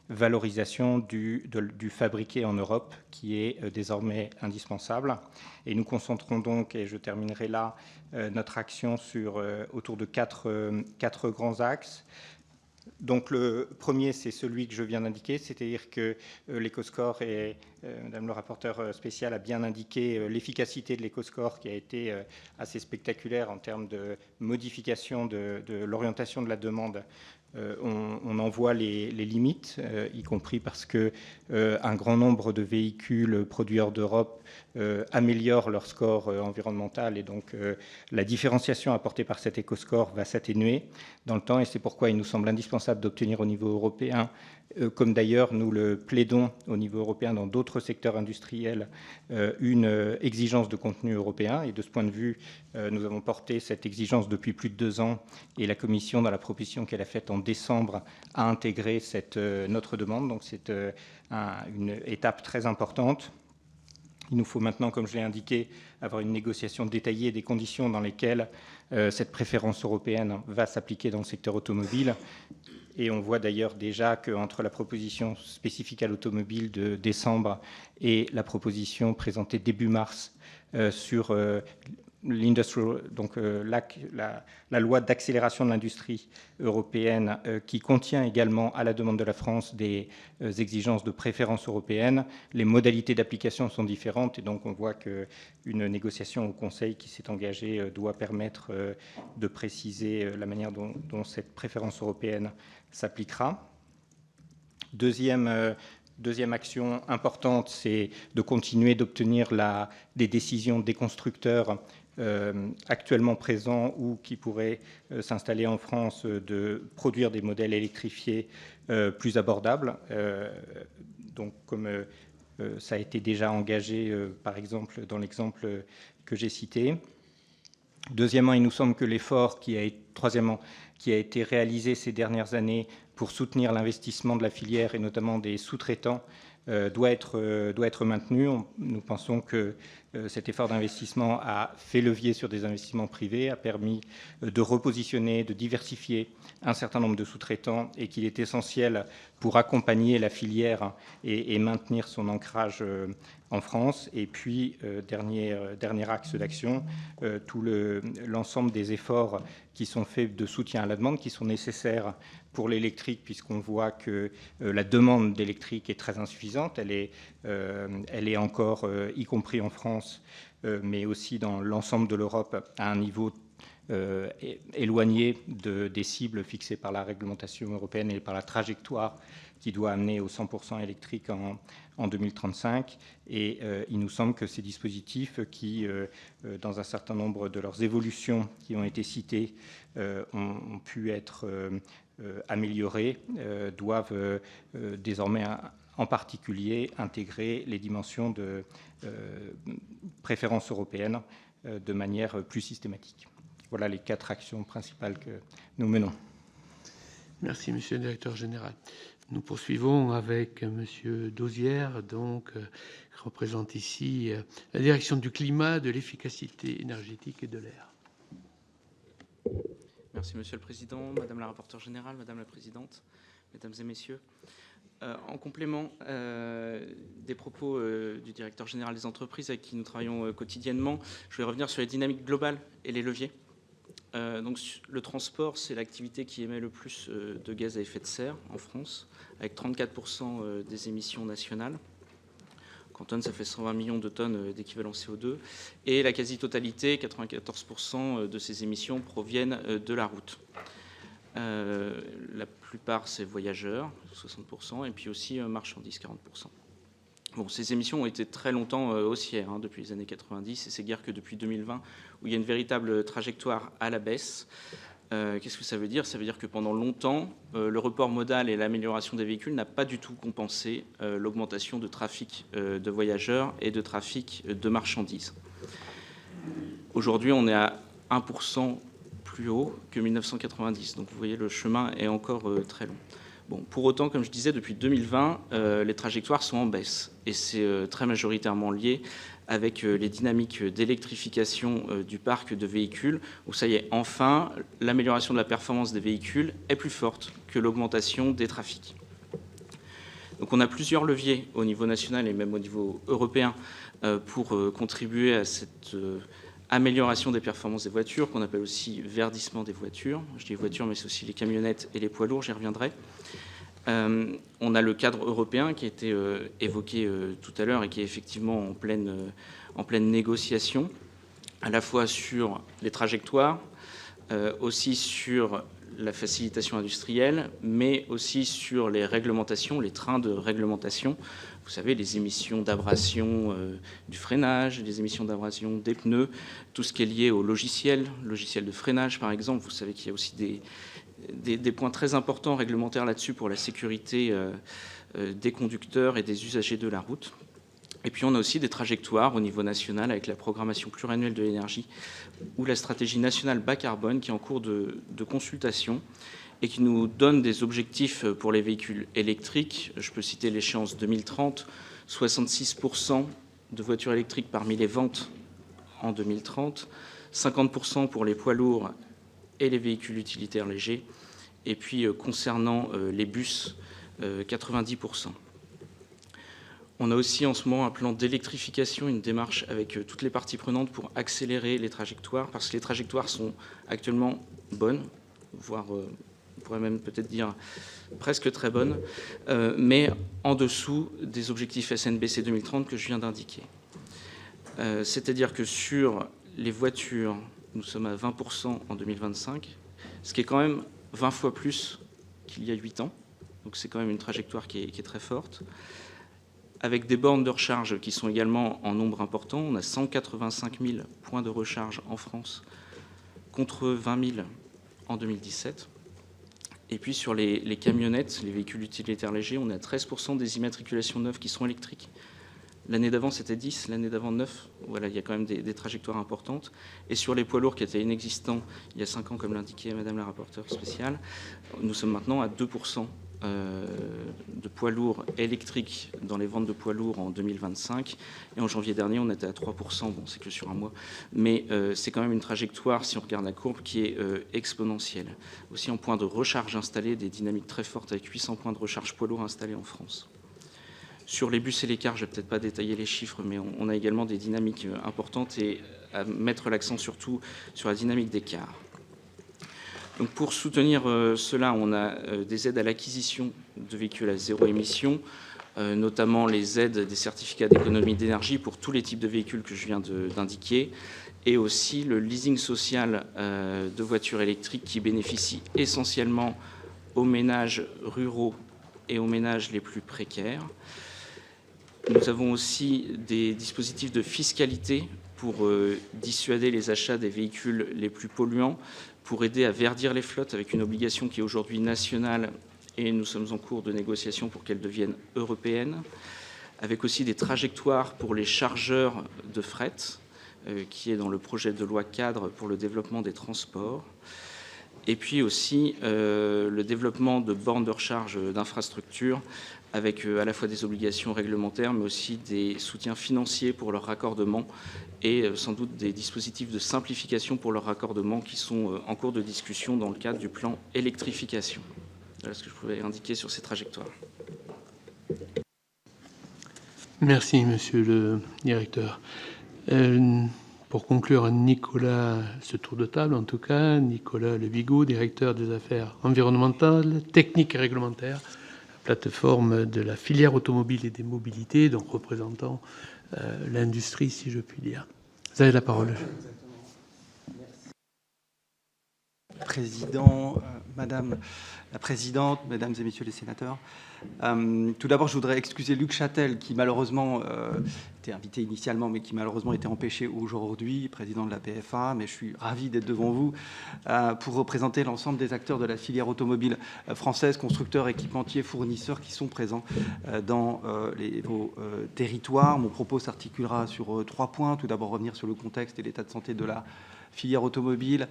valorisation du fabriqué en Europe, qui est désormais indispensable. Et nous concentrons donc, et je terminerai là, notre action autour de quatre grands axes. Donc le premier, c'est celui que je viens d'indiquer, c'est-à-dire que l'éco-score, et Madame le rapporteur spécial a bien indiqué l'efficacité de l'éco-score qui a été assez spectaculaire en termes de modification de l'orientation de la demande. On en voit les limites, y compris parce qu'un grand nombre de véhicules produits hors d'Europe améliorent leur score environnemental, et donc la différenciation apportée par cet éco-score va s'atténuer dans le temps, et c'est pourquoi il nous semble indispensable d'obtenir au niveau européen, comme d'ailleurs nous le plaidons au niveau européen dans d'autres secteurs industriels, une exigence de contenu européen. Et de ce point de vue, nous avons porté cette exigence depuis plus de 2 ans, et la Commission, dans la proposition qu'elle a faite en décembre, a intégré notre demande. Donc c'est une étape très importante. Il nous faut maintenant, comme je l'ai indiqué, avoir une négociation détaillée des conditions dans lesquelles cette préférence européenne va s'appliquer dans le secteur automobile. Et on voit d'ailleurs déjà qu'entre la proposition spécifique à l'automobile de décembre et la proposition présentée début mars sur donc la loi d'accélération de l'industrie européenne, qui contient également, à la demande de la France, des exigences de préférence européenne. Les modalités d'application sont différentes, et donc on voit qu'une négociation au Conseil qui s'est engagée doit permettre de préciser la manière dont cette préférence européenne s'appliquera. Deuxième action importante, c'est de continuer d'obtenir des décisions des constructeurs actuellement présents ou qui pourraient s'installer en France, de produire des modèles électrifiés plus abordables. Donc, comme ça a été déjà engagé, par exemple, dans l'exemple que j'ai cité. Deuxièmement, il nous semble que l'effort qui a été réalisé ces dernières années pour soutenir l'investissement de la filière, et notamment des sous-traitants, doit être maintenu. Nous pensons que cet effort d'investissement a fait levier sur des investissements privés, a permis de repositionner, de diversifier un certain nombre de sous-traitants, et qu'il est essentiel pour accompagner la filière et maintenir son ancrage en France. Et puis, dernier axe d'action, tout l'ensemble des efforts qui sont faits de soutien à la demande, qui sont nécessaires pour l'électrique, puisqu'on voit que la demande d'électrique est très insuffisante. Elle est encore, y compris en France, mais aussi dans l'ensemble de l'Europe, à un niveau éloigné des cibles fixées par la réglementation européenne et par la trajectoire qui doit amener au 100% électrique en 2035. Et il nous semble que ces dispositifs qui, dans un certain nombre de leurs évolutions qui ont été citées, ont pu être améliorés, doivent désormais en particulier intégrer les dimensions de préférence européenne de manière plus systématique. Voilà les 4 actions principales que nous menons. Merci, Monsieur le Directeur Général. Nous poursuivons avec Monsieur Dauzière, donc, qui représente ici la Direction du climat, de l'efficacité énergétique et de l'air. Merci, Monsieur le Président, Madame la rapporteure générale, Madame la Présidente, Mesdames et Messieurs. En complément des propos du directeur général des entreprises avec qui nous travaillons quotidiennement, je vais revenir sur les dynamiques globales et les leviers. Donc, le transport, c'est l'activité qui émet le plus de gaz à effet de serre en France, avec 34% des émissions nationales. En tonnes, ça fait 120 millions de tonnes d'équivalent CO2. Et la quasi-totalité, 94% de ces émissions proviennent de la route. La plupart, c'est voyageurs, 60%, et puis aussi marchandises, 40%. Bon, ces émissions ont été très longtemps haussières depuis les années 90, et c'est guère que depuis 2020 où il y a une véritable trajectoire à la baisse. Qu'est-ce que ça veut dire ? Ça veut dire que pendant longtemps, le report modal et l'amélioration des véhicules n'a pas du tout compensé l'augmentation de trafic de voyageurs et de trafic de marchandises. Aujourd'hui, on est à 1% plus haut que 1990, donc vous voyez, le chemin est encore très long. Bon, pour autant, comme je disais, depuis 2020, les trajectoires sont en baisse, et c'est très majoritairement lié avec les dynamiques d'électrification du parc de véhicules, où ça y est, enfin, l'amélioration de la performance des véhicules est plus forte que l'augmentation des trafics. Donc on a plusieurs leviers au niveau national et même au niveau européen pour contribuer à cette amélioration des performances des voitures, qu'on appelle aussi verdissement des voitures. Je dis voitures, mais c'est aussi les camionnettes et les poids lourds, j'y reviendrai. On a le cadre européen qui a été évoqué tout à l'heure et qui est effectivement en pleine négociation, à la fois sur les trajectoires, aussi sur la facilitation industrielle, mais aussi sur les réglementations, les trains de réglementation. Vous savez, les émissions d'abrasion du freinage, les émissions d'abrasion des pneus, tout ce qui est lié au logiciel de freinage par exemple. Vous savez qu'il y a aussi des points très importants réglementaires là-dessus pour la sécurité des conducteurs et des usagers de la route. Et puis on a aussi des trajectoires au niveau national avec la programmation pluriannuelle de l'énergie ou la stratégie nationale bas carbone qui est en cours de consultation et qui nous donne des objectifs pour les véhicules électriques. Je peux citer l'échéance 2030, 66% de voitures électriques parmi les ventes en 2030, 50% pour les poids lourds et les véhicules utilitaires légers, et puis concernant les bus, 90%. On a aussi en ce moment un plan d'électrification, une démarche avec toutes les parties prenantes pour accélérer les trajectoires, parce que les trajectoires sont actuellement bonnes, voire on pourrait même peut-être dire presque très bonnes, mais en dessous des objectifs SNBC 2030 que je viens d'indiquer. C'est-à-dire que sur les voitures, nous sommes à 20% en 2025, ce qui est quand même 20 fois plus qu'il y a 8 ans. Donc c'est quand même une trajectoire qui est très forte. Avec des bornes de recharge qui sont également en nombre important. On a 185 000 points de recharge en France contre 20 000 en 2017. Et puis sur les camionnettes, les véhicules utilitaires légers, on est à 13% des immatriculations neuves qui sont électriques. L'année d'avant, c'était 10, l'année d'avant, 9. Voilà, il y a quand même des trajectoires importantes. Et sur les poids lourds qui étaient inexistants il y a 5 ans, comme l'indiquait Madame la rapporteure spéciale, nous sommes maintenant à 2% de poids lourds électriques dans les ventes de poids lourds en 2025. Et en janvier dernier, on était à 3%. Bon, c'est que sur un mois. Mais c'est quand même une trajectoire, si on regarde la courbe, qui est exponentielle. Aussi en points de recharge installés, des dynamiques très fortes avec 800 points de recharge poids lourds installés en France. Sur les bus et les cars, je ne vais peut-être pas détailler les chiffres, mais on a également des dynamiques importantes et à mettre l'accent surtout sur la dynamique des cars. Donc pour soutenir cela, on a des aides à l'acquisition de véhicules à zéro émission, notamment les aides des certificats d'économie d'énergie pour tous les types de véhicules que je viens d'indiquer, et aussi le leasing social de voitures électriques qui bénéficie essentiellement aux ménages ruraux et aux ménages les plus précaires. Nous avons aussi des dispositifs de fiscalité pour dissuader les achats des véhicules les plus polluants, pour aider à verdir les flottes avec une obligation qui est aujourd'hui nationale et nous sommes en cours de négociation pour qu'elle devienne européenne, avec aussi des trajectoires pour les chargeurs de fret, qui est dans le projet de loi cadre pour le développement des transports, et puis aussi le développement de bornes de recharge d'infrastructures avec à la fois des obligations réglementaires, mais aussi des soutiens financiers pour leur raccordement et sans doute des dispositifs de simplification pour leur raccordement qui sont en cours de discussion dans le cadre du plan électrification. Voilà ce que je pouvais indiquer sur ces trajectoires. Merci, monsieur le directeur. Pour conclure, Nicolas, ce tour de table en tout cas, Nicolas Lebigot, directeur des affaires environnementales, techniques et réglementaires, plateforme de la filière automobile et des mobilités, donc représentant l'industrie, si je puis dire. Vous avez la parole. Président, Madame la Présidente, Mesdames et Messieurs les sénateurs. Tout d'abord, je voudrais excuser Luc Châtel, qui malheureusement était invité initialement, mais qui malheureusement était empêché aujourd'hui, président de la PFA. Mais je suis ravi d'être devant vous pour représenter l'ensemble des acteurs de la filière automobile française, constructeurs, équipementiers, fournisseurs qui sont présents dans vos territoires. Mon propos s'articulera sur 3 points. Tout d'abord, revenir sur le contexte et l'état de santé de la filière automobile.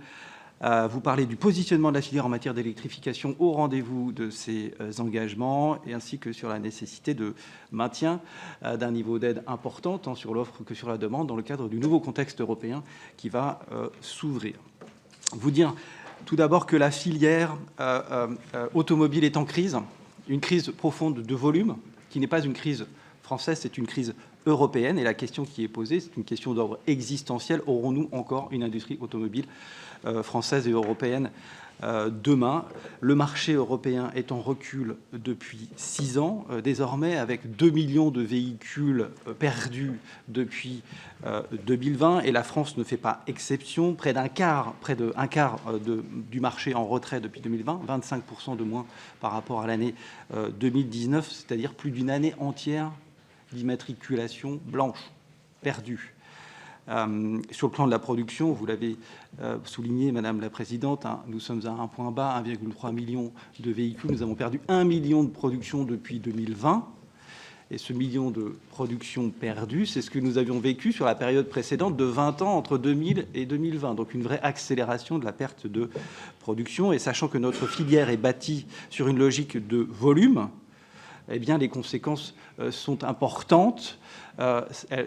Vous parlez du positionnement de la filière en matière d'électrification au rendez-vous de ces engagements, et ainsi que sur la nécessité de maintien d'un niveau d'aide important, tant sur l'offre que sur la demande, dans le cadre du nouveau contexte européen qui va s'ouvrir. Vous dire tout d'abord que la filière automobile est en crise, une crise profonde de volume, qui n'est pas une crise française, c'est une crise européenne. Et la question qui est posée, c'est une question d'ordre existentiel. Aurons-nous encore une industrie automobile française et européenne demain? Le marché européen est en recul depuis 6 ans, désormais avec 2 millions de véhicules perdus depuis 2020, et la France ne fait pas exception. Près d'un quart du marché en retrait depuis 2020, 25% de moins par rapport à l'année 2019, c'est-à-dire plus d'une année entière d'immatriculation blanche, perdue. Sur le plan de la production, vous l'avez souligné, Madame la Présidente, nous sommes à un point bas, 1,3 million de véhicules. Nous avons perdu 1 million de production depuis 2020. Et ce million de production perdue, c'est ce que nous avions vécu sur la période précédente de 20 ans, entre 2000 et 2020. Donc une vraie accélération de la perte de production. Et sachant que notre filière est bâtie sur une logique de volume, eh bien, les conséquences sont importantes.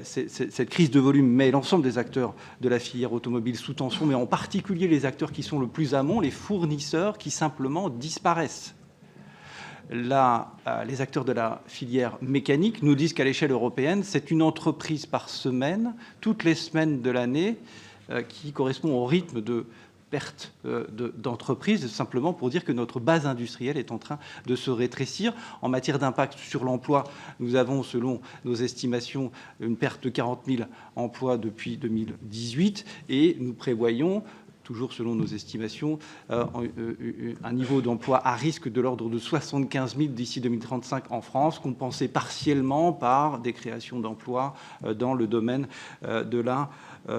Cette crise de volume met l'ensemble des acteurs de la filière automobile sous tension, mais en particulier les acteurs qui sont le plus amont, les fournisseurs qui simplement disparaissent. Là, les acteurs de la filière mécanique nous disent qu'à l'échelle européenne, c'est une entreprise par semaine, toutes les semaines de l'année, qui correspond au rythme de perte d'entreprise, simplement pour dire que notre base industrielle est en train de se rétrécir. En matière d'impact sur l'emploi, nous avons, selon nos estimations, une perte de 40 000 emplois depuis 2018, et nous prévoyons, toujours selon nos estimations, un niveau d'emploi à risque de l'ordre de 75 000 d'ici 2035 en France, compensé partiellement par des créations d'emplois dans le domaine de la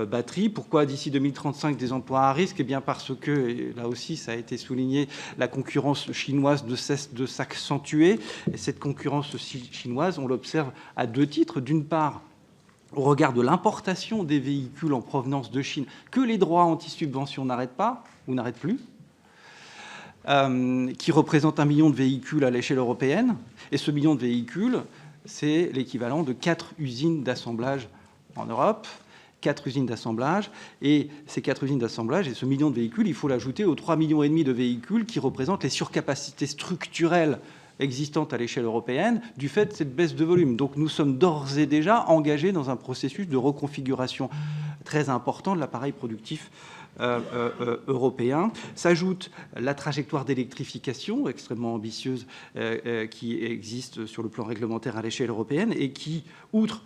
batterie. Pourquoi d'ici 2035 des emplois à risque? Eh bien parce que, et là aussi ça a été souligné, la concurrence chinoise ne cesse de s'accentuer. Et cette concurrence chinoise, on l'observe à 2 titres. D'une part, au regard de l'importation des véhicules en provenance de Chine, que les droits anti-subvention n'arrêtent pas ou n'arrêtent plus, qui représente 1 million de véhicules à l'échelle européenne. Et ce million de véhicules, c'est l'équivalent de 4 usines d'assemblage en Europe. 4 usines d'assemblage, et ces 4 usines d'assemblage et ce million de véhicules, il faut l'ajouter aux 3,5 millions de véhicules qui représentent les surcapacités structurelles existantes à l'échelle européenne du fait de cette baisse de volume. Donc nous sommes d'ores et déjà engagés dans un processus de reconfiguration très important de l'appareil productif européen. S'ajoute la trajectoire d'électrification extrêmement ambitieuse qui existe sur le plan réglementaire à l'échelle européenne et qui, outre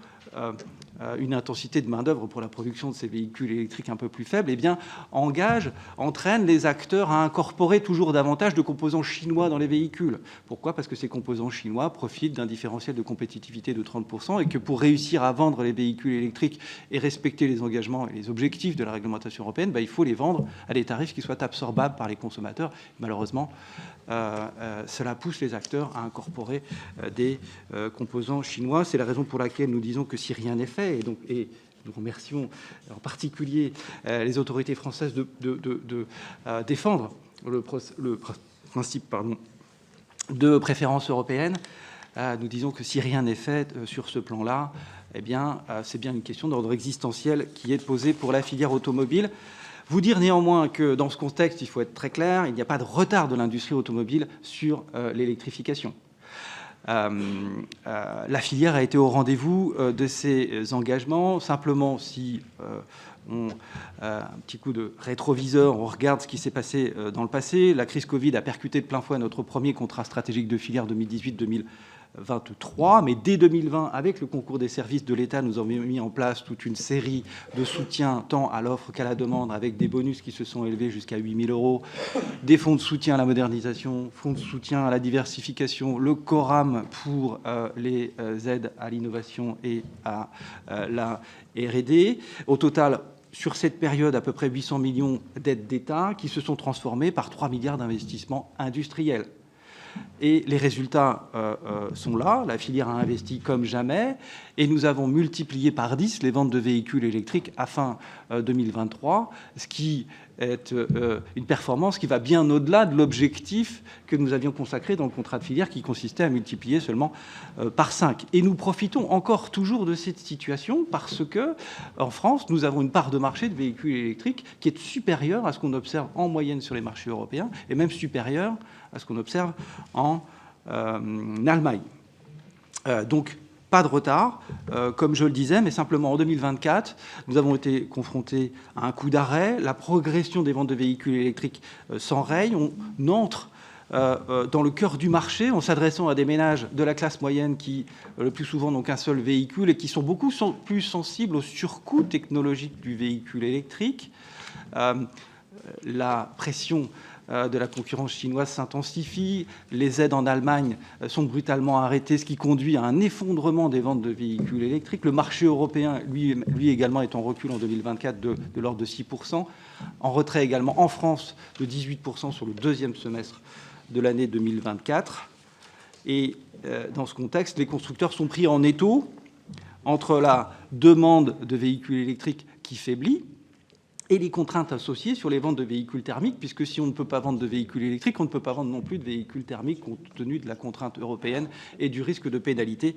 une intensité de main-d'œuvre pour la production de ces véhicules électriques un peu plus faible, eh bien, entraîne les acteurs à incorporer toujours davantage de composants chinois dans les véhicules. Pourquoi ? Parce que ces composants chinois profitent d'un différentiel de compétitivité de 30% et que pour réussir à vendre les véhicules électriques et respecter les engagements et les objectifs de la réglementation européenne, il faut les vendre à des tarifs qui soient absorbables par les consommateurs. Malheureusement, cela pousse les acteurs à incorporer des composants chinois. C'est la raison pour laquelle nous disons que si rien n'est fait, et nous remercions en particulier les autorités françaises de défendre le principe de préférence européenne, nous disons que si rien n'est fait sur ce plan-là, eh bien, c'est bien une question d'ordre existentiel qui est posée pour la filière automobile. Vous dire néanmoins que dans ce contexte, il faut être très clair, il n'y a pas de retard de l'industrie automobile sur l'électrification. La filière a été au rendez-vous de ses engagements. Simplement, si on un petit coup de rétroviseur, on regarde ce qui s'est passé dans le passé. La crise Covid a percuté de plein fouet notre premier contrat stratégique de filière 2018-2023. Mais dès 2020, avec le concours des services de l'État, nous avons mis en place toute une série de soutiens tant à l'offre qu'à la demande, avec des bonus qui se sont élevés jusqu'à 8 000 €, des fonds de soutien à la modernisation, fonds de soutien à la diversification, le CORAM pour les aides à l'innovation et à la R&D. Au total, sur cette période, à peu près 800 millions d'aides d'État qui se sont transformées par 3 milliards d'investissements industriels. Et les résultats sont là. La filière a investi comme jamais et nous avons multiplié par 10 les ventes de véhicules électriques à fin 2023, ce qui est une performance qui va bien au-delà de l'objectif que nous avions consacré dans le contrat de filière qui consistait à multiplier seulement par 5. Et nous profitons encore toujours de cette situation parce que en France, nous avons une part de marché de véhicules électriques qui est supérieure à ce qu'on observe en moyenne sur les marchés européens et même supérieure à ce qu'on observe en Allemagne. Donc, pas de retard, comme je le disais, mais simplement en 2024, nous avons été confrontés à un coup d'arrêt. La progression des ventes de véhicules électriques s'enraye. On entre dans le cœur du marché en s'adressant à des ménages de la classe moyenne qui, le plus souvent, n'ont qu'un seul véhicule et qui sont beaucoup plus sensibles au surcoût technologique du véhicule électrique. La pression de la concurrence chinoise s'intensifie. Les aides en Allemagne sont brutalement arrêtées, ce qui conduit à un effondrement des ventes de véhicules électriques. Le marché européen, lui également, est en recul en 2024 de l'ordre de 6%. En retrait également en France de 18% sur le deuxième semestre de l'année 2024. Et dans ce contexte, les constructeurs sont pris en étau entre la demande de véhicules électriques qui faiblit et les contraintes associées sur les ventes de véhicules thermiques, puisque si on ne peut pas vendre de véhicules électriques, on ne peut pas vendre non plus de véhicules thermiques compte tenu de la contrainte européenne et du risque de pénalité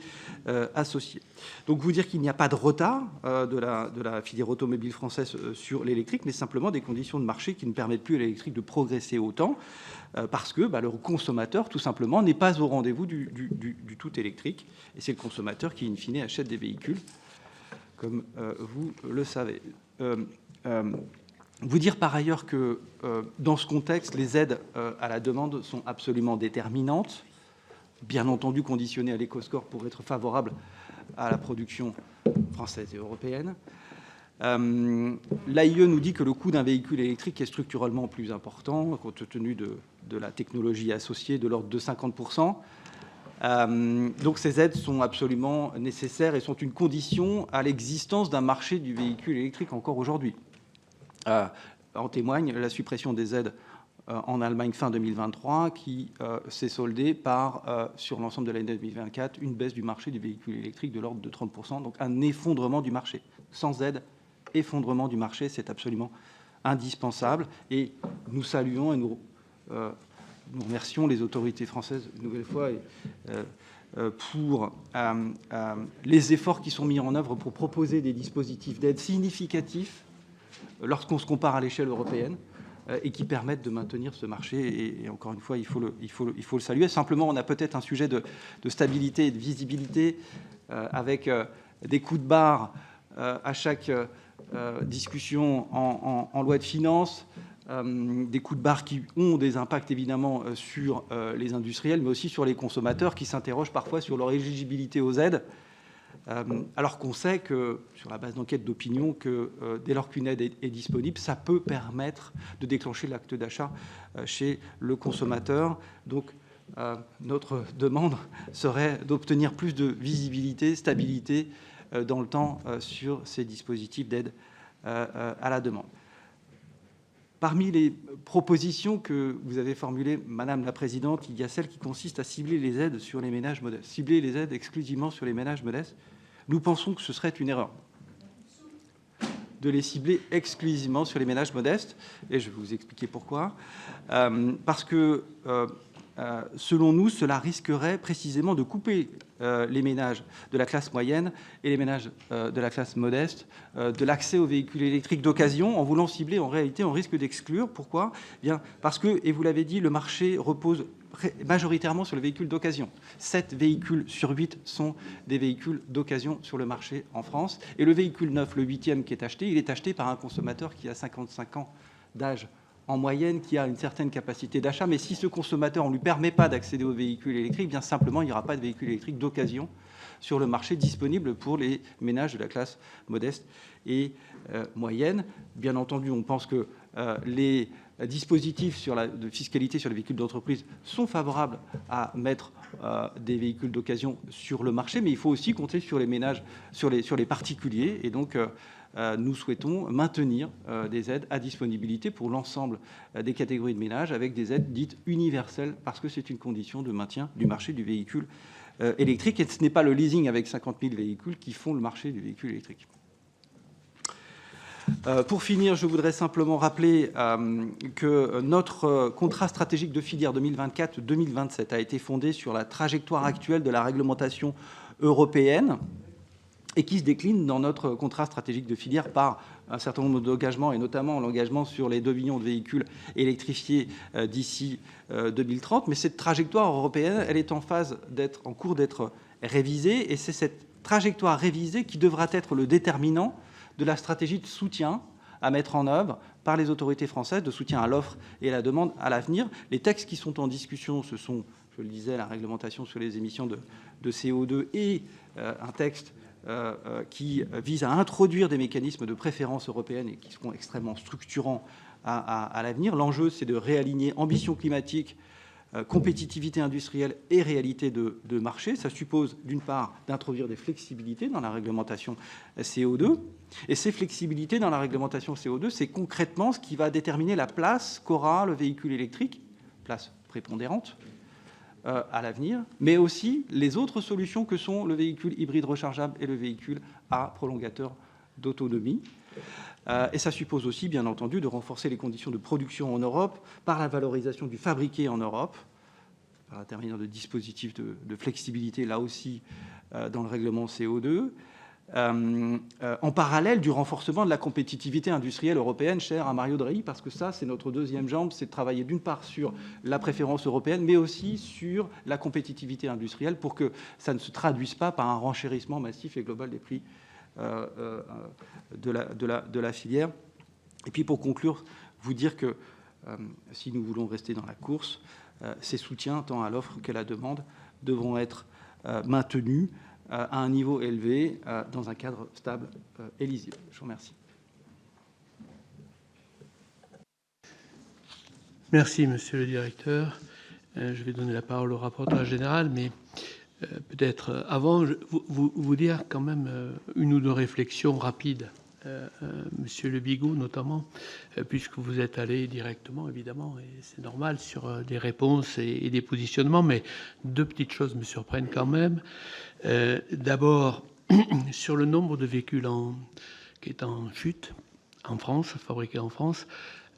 associé. Donc vous dire qu'il n'y a pas de retard de la filière automobile française sur l'électrique, mais simplement des conditions de marché qui ne permettent plus à l'électrique de progresser autant, parce que le consommateur, tout simplement, n'est pas au rendez-vous du tout électrique, et c'est le consommateur qui, in fine, achète des véhicules, comme vous le savez. Vous dire par ailleurs que dans ce contexte, les aides à la demande sont absolument déterminantes, bien entendu conditionnées à l'éco-score pour être favorables à la production française et européenne. L'AIE nous dit que le coût d'un véhicule électrique est structurellement plus important, compte tenu de la technologie associée, de l'ordre de 50%. Donc ces aides sont absolument nécessaires et sont une condition à l'existence d'un marché du véhicule électrique encore aujourd'hui. En témoigne la suppression des aides en Allemagne fin 2023 qui s'est soldée par, sur l'ensemble de l'année 2024, une baisse du marché du véhicule électrique de l'ordre de 30%, donc un effondrement du marché. Sans aide, effondrement du marché, c'est absolument indispensable. Et nous saluons et nous remercions les autorités françaises une nouvelle fois pour les efforts qui sont mis en œuvre pour proposer des dispositifs d'aide significatifs lorsqu'on se compare à l'échelle européenne et qui permettent de maintenir ce marché. Et encore une fois, il faut le saluer. Simplement, on a peut-être un sujet de stabilité et de visibilité avec des coups de barre à chaque discussion en loi de finances, des coups de barre qui ont des impacts évidemment sur les industriels, mais aussi sur les consommateurs qui s'interrogent parfois sur leur éligibilité aux aides Alors qu'on sait que, sur la base d'enquêtes d'opinion, que dès lors qu'une aide est disponible, ça peut permettre de déclencher l'acte d'achat chez le consommateur. Donc, notre demande serait d'obtenir plus de visibilité, stabilité dans le temps sur ces dispositifs d'aide à la demande. Parmi les propositions que vous avez formulées, Madame la Présidente, il y a celle qui consiste à cibler les aides sur les ménages modestes. Cibler les aides exclusivement sur les ménages modestes, nous pensons que ce serait une erreur de les cibler exclusivement sur les ménages modestes, et je vais vous expliquer pourquoi. Parce que, selon nous, cela risquerait précisément de couper les ménages de la classe moyenne et les ménages de la classe modeste de l'accès aux véhicules électriques d'occasion. En voulant cibler, en réalité, on risque d'exclure. Pourquoi ? Bien, parce que, et vous l'avez dit, le marché repose majoritairement sur le véhicule d'occasion. 7 véhicules sur 8 sont des véhicules d'occasion sur le marché en France. Et le véhicule neuf, le 8e qui est acheté, il est acheté par un consommateur qui a 55 ans d'âge en moyenne, qui a une certaine capacité d'achat. Mais si ce consommateur, on ne lui permet pas d'accéder aux véhicules électriques, bien simplement, il n'y aura pas de véhicules électriques d'occasion sur le marché disponible pour les ménages de la classe modeste et moyenne. Bien entendu, on pense que les dispositifs de fiscalité sur les véhicules d'entreprise sont favorables à mettre des véhicules d'occasion sur le marché, mais il faut aussi compter sur les ménages, sur les particuliers. Et donc, nous souhaitons maintenir des aides à disponibilité pour l'ensemble des catégories de ménages, avec des aides dites universelles, parce que c'est une condition de maintien du marché du véhicule électrique. Et ce n'est pas le leasing avec 50 000 véhicules qui font le marché du véhicule électrique. Pour finir, je voudrais simplement rappeler que notre contrat stratégique de filière 2024-2027 a été fondé sur la trajectoire actuelle de la réglementation européenne et qui se décline dans notre contrat stratégique de filière par un certain nombre d'engagements, et notamment l'engagement sur les 2 millions de véhicules électrifiés d'ici 2030. Mais cette trajectoire européenne, elle est en cours d'être révisée, et c'est cette trajectoire révisée qui devra être le déterminant de la stratégie de soutien à mettre en œuvre par les autorités françaises, de soutien à l'offre et à la demande à l'avenir. Les textes qui sont en discussion, ce sont, je le disais, la réglementation sur les émissions de CO2 et un texte qui vise à introduire des mécanismes de préférence européenne et qui seront extrêmement structurants à l'avenir. L'enjeu, c'est de réaligner ambition climatique, compétitivité industrielle et réalité de marché. Ça suppose, d'une part, d'introduire des flexibilités dans la réglementation CO2. Et ces flexibilités dans la réglementation CO2, c'est concrètement ce qui va déterminer la place qu'aura le véhicule électrique, place prépondérante à l'avenir, mais aussi les autres solutions que sont le véhicule hybride rechargeable et le véhicule à prolongateur d'autonomie. Et ça suppose aussi, bien entendu, de renforcer les conditions de production en Europe par la valorisation du fabriqué en Europe, par l'intermédiaire de dispositifs de flexibilité, là aussi, dans le règlement CO2, en parallèle du renforcement de la compétitivité industrielle européenne, chère à Mario Draghi, parce que ça, c'est notre deuxième jambe, c'est de travailler d'une part sur la préférence européenne, mais aussi sur la compétitivité industrielle, pour que ça ne se traduise pas par un renchérissement massif et global des prix de la filière. Et puis pour conclure, vous dire que si nous voulons rester dans la course, ces soutiens, tant à l'offre qu'à la demande, devront être maintenus à un niveau élevé, dans un cadre stable et lisible. Je vous remercie. Merci, monsieur le directeur. Je vais donner la parole au rapporteur général, mais peut-être avant, vous dire quand même une ou deux réflexions rapides, monsieur Le Bigot notamment, puisque vous êtes allé directement, évidemment, et c'est normal, sur des réponses et des positionnements, mais deux petites choses me surprennent quand même. D'abord, sur le nombre de véhicules qui est en chute en France, fabriqués en France,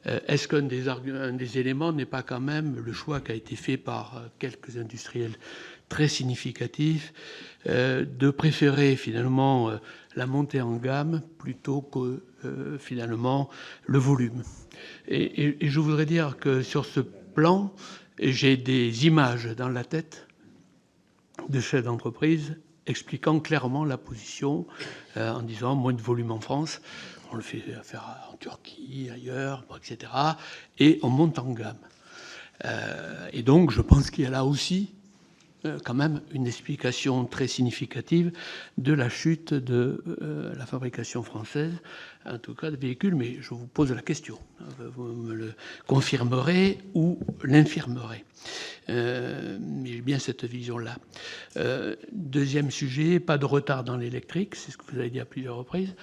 est-ce qu'un des éléments n'est pas quand même le choix qui a été fait par quelques industriels très significatifs de préférer finalement la montée en gamme plutôt que finalement le volume. Et je voudrais dire que sur ce plan, j'ai des images dans la tête de chefs d'entreprise expliquant clairement la position en disant moins de volume en France, on le fait faire en Turquie, ailleurs, etc. Et on monte en gamme. Et donc, je pense qu'il y a là aussi quand même une explication très significative de la chute de la fabrication française, en tout cas de véhicules, mais je vous pose la question. Vous me le confirmerez ou l'infirmerez. Mais j'ai bien cette vision-là. Deuxième sujet, pas de retard dans l'électrique, c'est ce que vous avez dit à plusieurs reprises.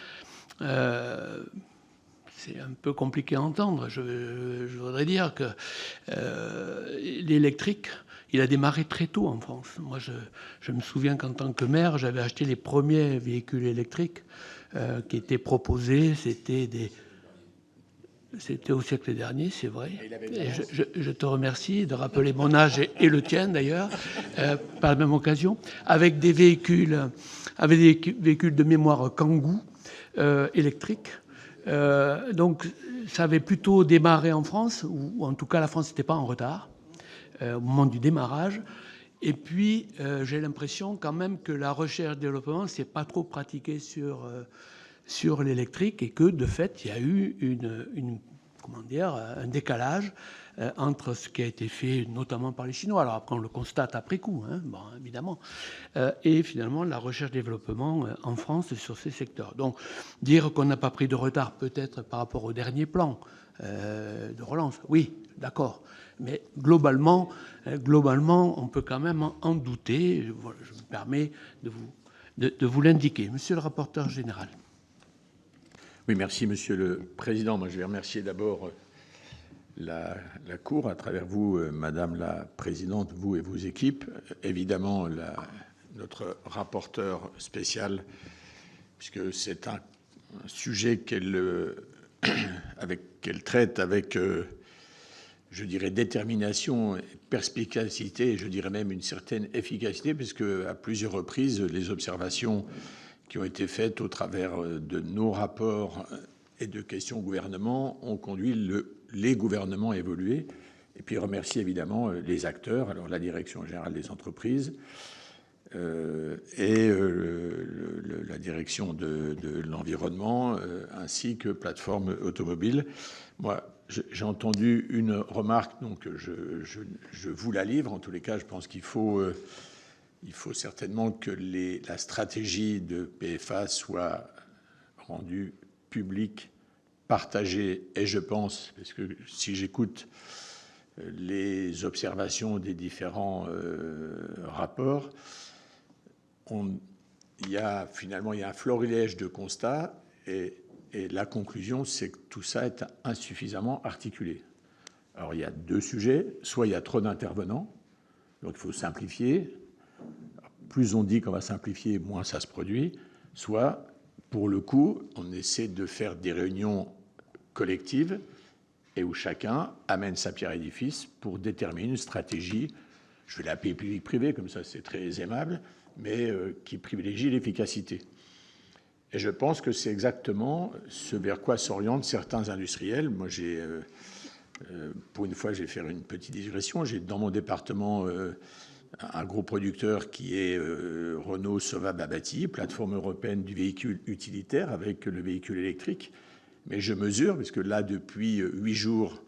C'est un peu compliqué à entendre. Je voudrais dire que l'électrique, il a démarré très tôt en France. Moi, je me souviens qu'en tant que maire, j'avais acheté les premiers véhicules électriques qui étaient proposés. C'était au siècle dernier, c'est vrai. Et je te remercie de rappeler mon âge et le tien d'ailleurs, par la même occasion, avec des véhicules de mémoire Kangoo électriques. Donc, ça avait plutôt démarré en France, ou en tout cas la France n'était pas en retard au moment du démarrage. Et puis, j'ai l'impression quand même que la recherche et développement ne s'est pas trop pratiquée sur l'électrique et que, de fait, il y a eu un décalage entre ce qui a été fait notamment par les Chinois. Alors après, on le constate après coup, hein, bon, évidemment, et finalement la recherche-développement en France sur ces secteurs. Donc, dire qu'on n'a pas pris de retard peut-être par rapport au dernier plan de relance, oui, d'accord. Mais globalement, on peut quand même en douter. Voilà, je me permets de vous l'indiquer. Monsieur le rapporteur général. Oui, merci, Monsieur le Président. Moi, je vais remercier d'abord la Cour, à travers vous, Madame la Présidente, vous et vos équipes. Évidemment, notre rapporteur spécial, puisque c'est un sujet qu'elle traite avec, je dirais, détermination, perspicacité, et je dirais même une certaine efficacité, puisque à plusieurs reprises, les observations qui ont été faites au travers de nos rapports et de questions au gouvernement ont conduit les gouvernements à évoluer. Et puis remercier évidemment les acteurs, alors la Direction générale des entreprises et la Direction de l'environnement, ainsi que Plateforme Automobile. Moi, j'ai entendu une remarque, donc je vous la livre. En tous les cas, je pense qu'il faut certainement que la stratégie de PFA soit rendue publique, partagée, et je pense, parce que si j'écoute les observations des différents rapports, il y a un florilège de constats, et la conclusion, c'est que tout ça est insuffisamment articulé. Alors, il y a deux sujets. Soit il y a trop d'intervenants, donc il faut simplifier. Plus on dit qu'on va simplifier, moins ça se produit. Soit, pour le coup, on essaie de faire des réunions collectives et où chacun amène sa pierre à l'édifice pour déterminer une stratégie, je vais l'appeler public-privé, comme ça c'est très aimable, mais qui privilégie l'efficacité. Et je pense que c'est exactement ce vers quoi s'orientent certains industriels. Moi, pour une fois, je vais faire une petite digression. J'ai dans mon département un gros producteur qui est Renault Sova-Babati, plateforme européenne du véhicule utilitaire avec le véhicule électrique. Mais je mesure, parce que là, depuis 8 jours,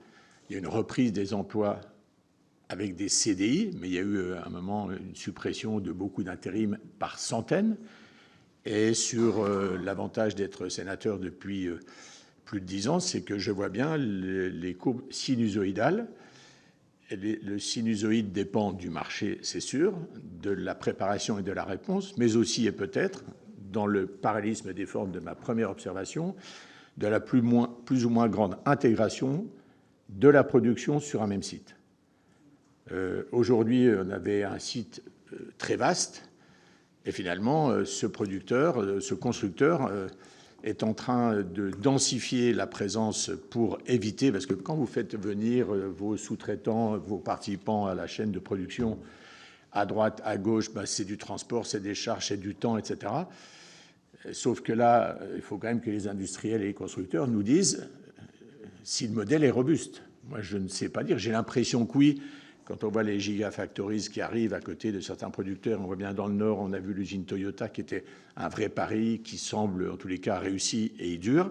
il y a une reprise des emplois avec des CDI, mais il y a eu à un moment une suppression de beaucoup d'intérim par centaines. Et sur l'avantage d'être sénateur depuis plus de 10 ans, c'est que je vois bien les courbes sinusoïdales. Le sinusoïde dépend du marché, c'est sûr, de la préparation et de la réponse, mais aussi et peut-être, dans le parallélisme des formes de ma première observation, de la plus ou moins grande intégration de la production sur un même site. Aujourd'hui, on avait un site très vaste, et finalement, ce constructeur est en train de densifier la présence pour éviter, parce que quand vous faites venir vos sous-traitants, vos participants à la chaîne de production, à droite, à gauche, c'est du transport, c'est des charges, c'est du temps, etc. Sauf que là, il faut quand même que les industriels et les constructeurs nous disent si le modèle est robuste. Moi, je ne sais pas dire. J'ai l'impression que oui. Quand on voit les gigafactories qui arrivent à côté de certains producteurs, on voit bien dans le Nord, on a vu l'usine Toyota qui était un vrai pari, qui semble en tous les cas réussi et il dure.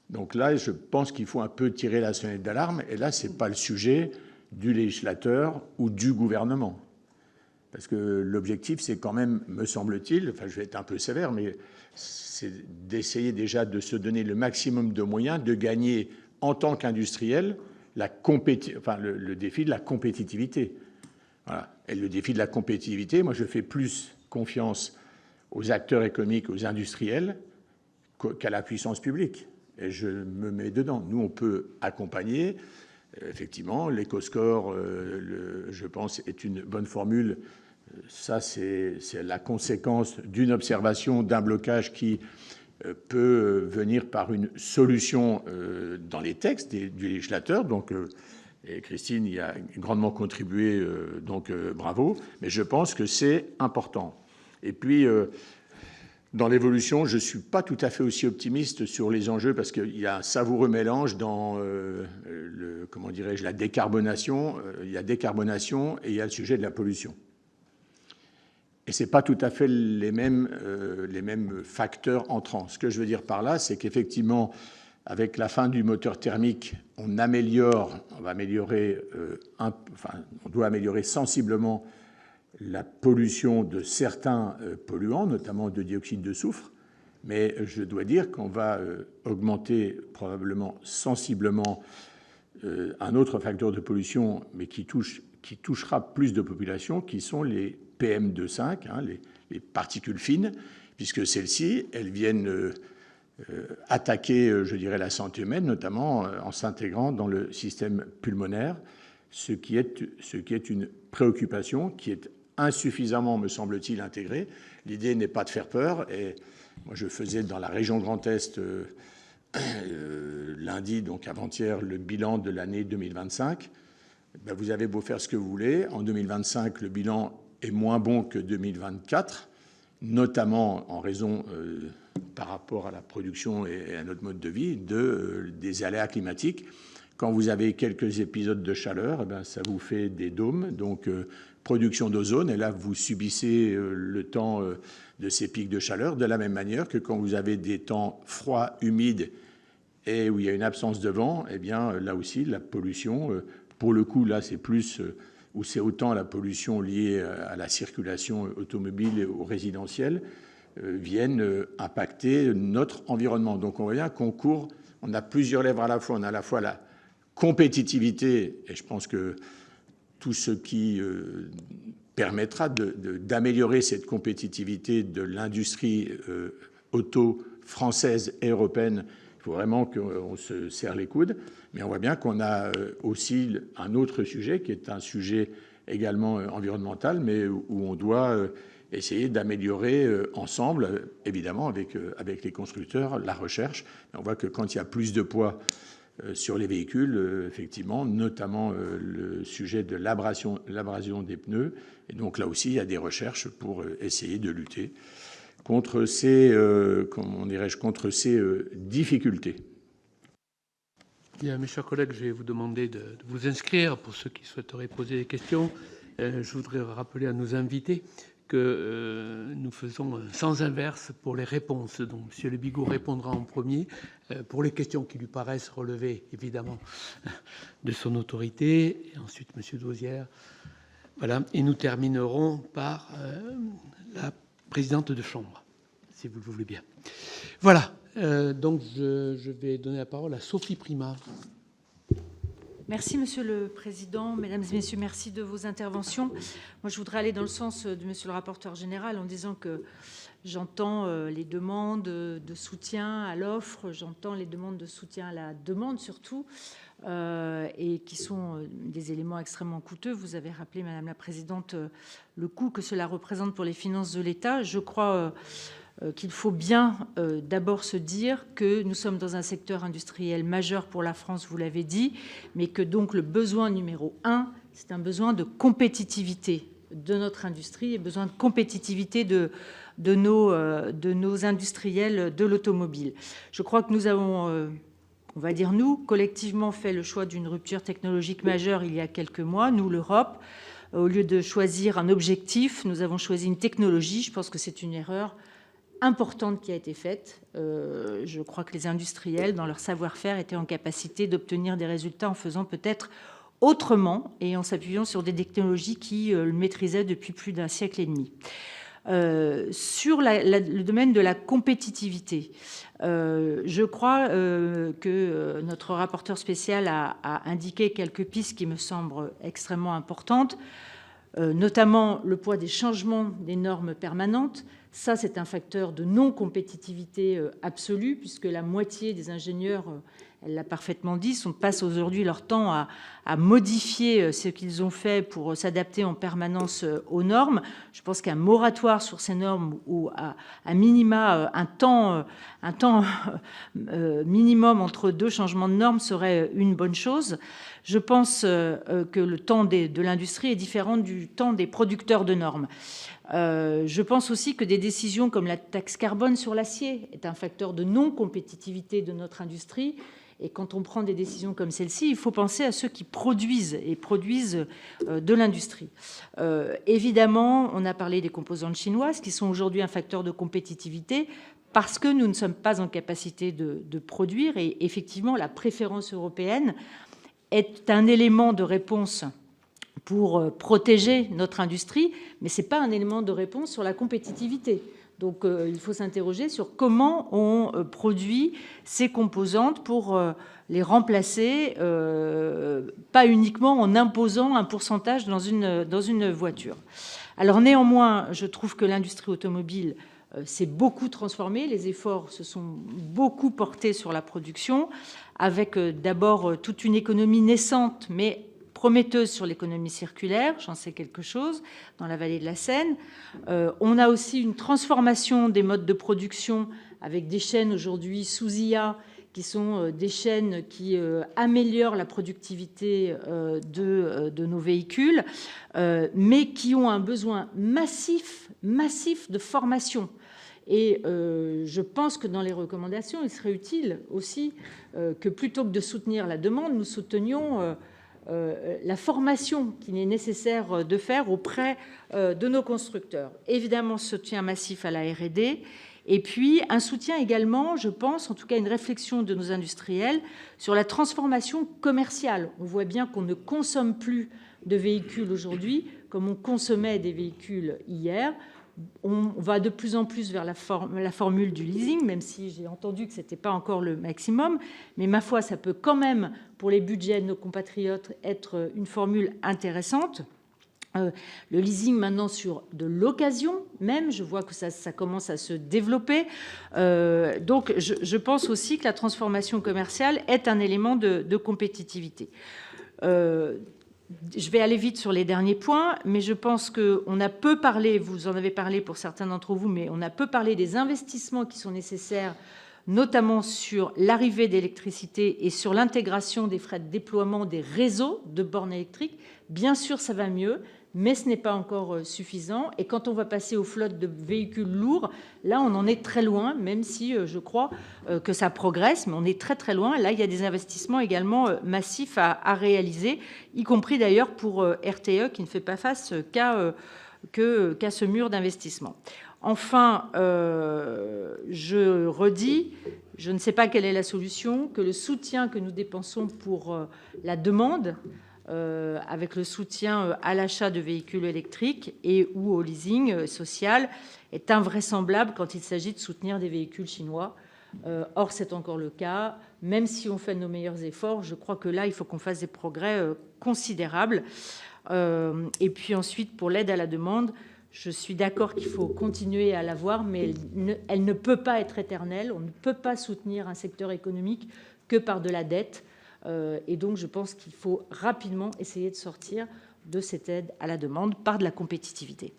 Donc là, je pense qu'il faut un peu tirer la sonnette d'alarme. Et là, ce n'est pas le sujet du législateur ou du gouvernement. Parce que l'objectif, c'est quand même, me semble-t-il, enfin je vais être un peu sévère, mais c'est d'essayer déjà de se donner le maximum de moyens, de gagner en tant qu'industriel le défi de la compétitivité. Voilà. Et le défi de la compétitivité, moi je fais plus confiance aux acteurs économiques, aux industriels, qu'à la puissance publique. Et je me mets dedans. Nous, on peut accompagner. Effectivement, l'éco-score, je pense, est une bonne formule. Ça, c'est la conséquence d'une observation, d'un blocage qui peut venir par une solution dans les textes du législateur. Donc, et Christine y a grandement contribué, donc bravo. Mais je pense que c'est important. Et puis, dans l'évolution, je ne suis pas tout à fait aussi optimiste sur les enjeux parce qu'il y a un savoureux mélange dans comment dirais-je, la décarbonation. Il y a décarbonation et il y a le sujet de la pollution. Et ce n'est pas tout à fait les mêmes facteurs entrants. Ce que je veux dire par là, c'est qu'effectivement, avec la fin du moteur thermique, on doit améliorer sensiblement la pollution de certains polluants, notamment de dioxyde de soufre. Mais je dois dire qu'on va augmenter probablement sensiblement un autre facteur de pollution, mais qui touchera plus de populations, qui sont les PM2,5, hein, les particules fines, puisque celles-ci, elles viennent attaquer, je dirais, la santé humaine, notamment en s'intégrant dans le système pulmonaire, ce qui est une préoccupation qui est insuffisamment, me semble-t-il, intégrée. L'idée n'est pas de faire peur. Et moi, je faisais dans la région Grand Est lundi, donc avant-hier, le bilan de l'année 2025. Ben, vous avez beau faire ce que vous voulez. En 2025, le bilan est moins bon que 2024, notamment en raison, par rapport à la production et à notre mode de vie, des aléas climatiques. Quand vous avez quelques épisodes de chaleur, eh bien, ça vous fait des dômes, donc production d'ozone, et là, vous subissez le temps de ces pics de chaleur, de la même manière que quand vous avez des temps froids, humides, et où il y a une absence de vent, eh bien, là aussi, la pollution, pour le coup, là, c'est plus, où c'est autant la pollution liée à la circulation automobile et au résidentiel, viennent impacter notre environnement. Donc, on voit bien qu'on court, on a plusieurs lèvres à la fois. On a à la fois la compétitivité, et je pense que tout ce qui permettra d'améliorer cette compétitivité de l'industrie auto française et européenne, il faut vraiment qu'on se serre les coudes. Mais on voit bien qu'on a aussi un autre sujet qui est un sujet également environnemental, mais où on doit essayer d'améliorer ensemble, évidemment avec les constructeurs, la recherche. Et on voit que quand il y a plus de poids sur les véhicules, effectivement, notamment le sujet de l'abrasion des pneus. Et donc là aussi, il y a des recherches pour essayer de lutter contre ces difficultés. Bien, mes chers collègues, je vais vous demander de vous inscrire pour ceux qui souhaiteraient poser des questions. Je voudrais rappeler à nos invités que nous faisons sens inverse pour les réponses. Donc, M. Le Bigot répondra en premier pour les questions qui lui paraissent relever, évidemment, de son autorité. Et ensuite, M. Dauzière. Voilà. Et nous terminerons par la présidente de chambre, si vous le voulez bien. Voilà. Donc, je vais donner la parole à Sophie Primas. Merci, Monsieur le Président. Mesdames et Messieurs, merci de vos interventions. Moi, je voudrais aller dans le sens de Monsieur le rapporteur général en disant que j'entends les demandes de soutien à l'offre, j'entends les demandes de soutien à la demande surtout, et qui sont des éléments extrêmement coûteux. Vous avez rappelé, Madame la Présidente, le coût que cela représente pour les finances de l'État. Je crois qu'il faut bien d'abord se dire que nous sommes dans un secteur industriel majeur pour la France, vous l'avez dit, mais que donc le besoin numéro 1, c'est un besoin de compétitivité de notre industrie et besoin de compétitivité de nos industriels de l'automobile. Je crois que nous avons, on va dire nous, collectivement fait le choix d'une rupture technologique majeure il y a quelques mois, nous l'Europe. Au lieu de choisir un objectif, nous avons choisi une technologie. Je pense que c'est une erreur importante qui a été faite. Je crois que les industriels, dans leur savoir-faire, étaient en capacité d'obtenir des résultats en faisant peut-être autrement et en s'appuyant sur des technologies qui le maîtrisaient depuis plus d'un siècle et demi. Sur le domaine de la compétitivité, je crois que notre rapporteur spécial a indiqué quelques pistes qui me semblent extrêmement importantes, notamment le poids des changements des normes permanentes. Ça, c'est un facteur de non-compétitivité absolue, puisque la moitié des ingénieurs, elle l'a parfaitement dit, passent aujourd'hui leur temps à modifier ce qu'ils ont fait pour s'adapter en permanence aux normes. Je pense qu'un moratoire sur ces normes ou à minima un temps minimum entre deux changements de normes serait une bonne chose. Je pense que le temps de l'industrie est différent du temps des producteurs de normes. Je pense aussi que des décisions comme la taxe carbone sur l'acier est un facteur de non-compétitivité de notre industrie. Et quand on prend des décisions comme celle-ci, il faut penser à ceux qui produisent de l'industrie. Évidemment, on a parlé des composantes chinoises qui sont aujourd'hui un facteur de compétitivité parce que nous ne sommes pas en capacité de produire. Et effectivement, la préférence européenne est un élément de réponse pour protéger notre industrie, mais ce n'est pas un élément de réponse sur la compétitivité. Donc il faut s'interroger sur comment on produit ces composantes pour les remplacer, pas uniquement en imposant un pourcentage dans une voiture. Alors néanmoins, je trouve que l'industrie automobile s'est beaucoup transformée, les efforts se sont beaucoup portés sur la production, avec d'abord toute une économie naissante, mais prometteuse sur l'économie circulaire, j'en sais quelque chose, dans la vallée de la Seine. On a aussi une transformation des modes de production avec des chaînes aujourd'hui sous IA, qui sont des chaînes qui améliorent la productivité de nos véhicules, mais qui ont un besoin massif de formation. Et je pense que dans les recommandations, il serait utile aussi que plutôt que de soutenir la demande, nous soutenions la formation qu'il est nécessaire de faire auprès de nos constructeurs. Évidemment, soutien massif à la R&D, et puis un soutien également, je pense, en tout cas une réflexion de nos industriels sur la transformation commerciale. On voit bien qu'on ne consomme plus de véhicules aujourd'hui comme on consommait des véhicules hier. On va de plus en plus vers la formule du leasing, même si j'ai entendu que ce n'était pas encore le maximum. Mais ma foi, ça peut quand même, pour les budgets de nos compatriotes, être une formule intéressante. Le leasing maintenant sur de l'occasion même, je vois que ça commence à se développer. Donc je pense aussi que la transformation commerciale est un élément de compétitivité. Je vais aller vite sur les derniers points, mais je pense qu'on a peu parlé, vous en avez parlé pour certains d'entre vous, mais on a peu parlé des investissements qui sont nécessaires, notamment sur l'arrivée d'électricité et sur l'intégration des frais de déploiement des réseaux de bornes électriques. Bien sûr, ça va mieux, mais ce n'est pas encore suffisant. Et quand on va passer aux flottes de véhicules lourds, là, on en est très loin, même si je crois que ça progresse, mais on est très, très loin. Là, il y a des investissements également massifs à réaliser, y compris d'ailleurs pour RTE, qui ne fait pas face qu'à ce mur d'investissement. Enfin, je redis, je ne sais pas quelle est la solution, que le soutien que nous dépensons pour la demande, avec le soutien à l'achat de véhicules électriques et ou au leasing social, est invraisemblable quand il s'agit de soutenir des véhicules chinois. Or, c'est encore le cas. Même si on fait nos meilleurs efforts, je crois que là, il faut qu'on fasse des progrès considérables. Et puis ensuite, pour l'aide à la demande, je suis d'accord qu'il faut continuer à l'avoir, mais elle ne peut pas être éternelle. On ne peut pas soutenir un secteur économique que par de la dette. Et donc, je pense qu'il faut rapidement essayer de sortir de cette aide à la demande par de la compétitivité.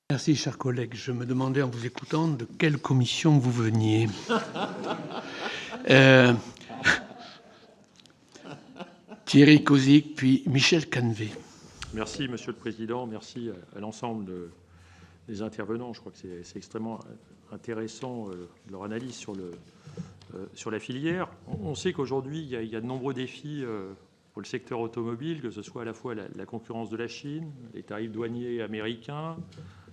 Merci, chers collègues. Je me demandais en vous écoutant de quelle commission vous veniez. Thierry Cozic, puis Michel Canvet. Merci, Monsieur le Président. Merci à l'ensemble des intervenants. Je crois que c'est extrêmement intéressant leur analyse sur la filière. On sait qu'aujourd'hui, il y a de nombreux défis pour le secteur automobile, que ce soit à la fois la concurrence de la Chine, les tarifs douaniers américains,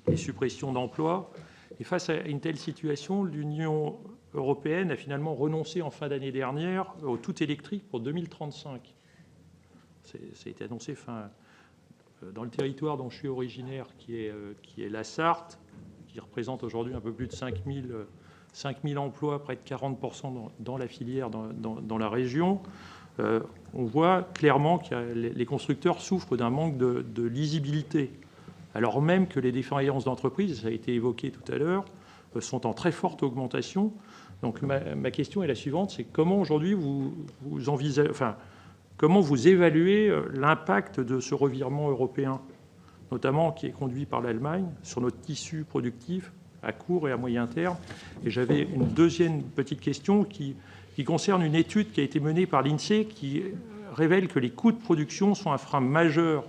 les suppressions d'emplois. Et face à une telle situation, l'Union européenne a finalement renoncé en fin d'année dernière au tout électrique pour 2035. Ça a été annoncé dans le territoire dont je suis originaire, qui est la Sarthe, qui représente aujourd'hui un peu plus de 5000 emplois, près de 40% dans la filière, dans la région. On voit clairement que les constructeurs souffrent d'un manque de lisibilité, alors même que les défaillances d'entreprises, ça a été évoqué tout à l'heure, sont en très forte augmentation. Donc ma question est la suivante, c'est comment aujourd'hui vous envisagez, comment vous évaluez l'impact de ce revirement européen, notamment qui est conduit par l'Allemagne, sur notre tissu productif à court et à moyen terme? Et j'avais une deuxième petite question qui concerne une étude qui a été menée par l'INSEE qui révèle que les coûts de production sont un frein majeur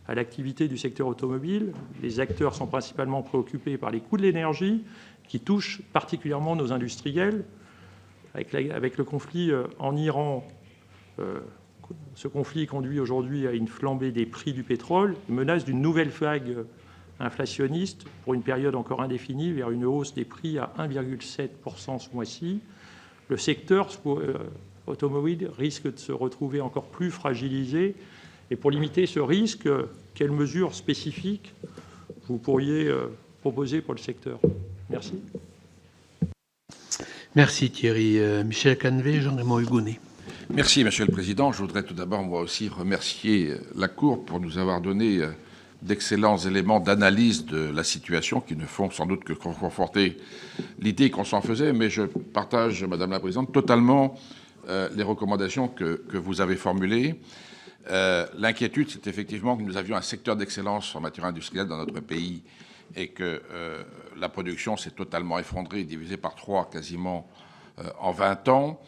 à l'activité du secteur automobile. Les acteurs sont principalement préoccupés par les coûts de l'énergie, qui touchent particulièrement nos industriels. Avec le conflit en Iran, ce conflit conduit aujourd'hui à une flambée des prix du pétrole, menace d'une nouvelle vague inflationniste pour une période encore indéfinie vers une hausse des prix à 1,7% ce mois-ci. Le secteur automobile risque de se retrouver encore plus fragilisé. Et pour limiter ce risque, quelles mesures spécifiques vous pourriez proposer pour le secteur? Merci. Merci Thierry. Michel Canevet, Jean-Raymond Hugonet. Merci Monsieur le Président. Je voudrais tout d'abord moi aussi remercier la Cour pour nous avoir donné d'excellents éléments d'analyse de la situation qui ne font sans doute que conforter l'idée qu'on s'en faisait, mais je partage, Madame la Présidente, totalement les recommandations que vous avez formulées. L'inquiétude, c'est effectivement que nous avions un secteur d'excellence en matière industrielle dans notre pays et que la production s'est totalement effondrée, divisée par 3 quasiment en 20 ans.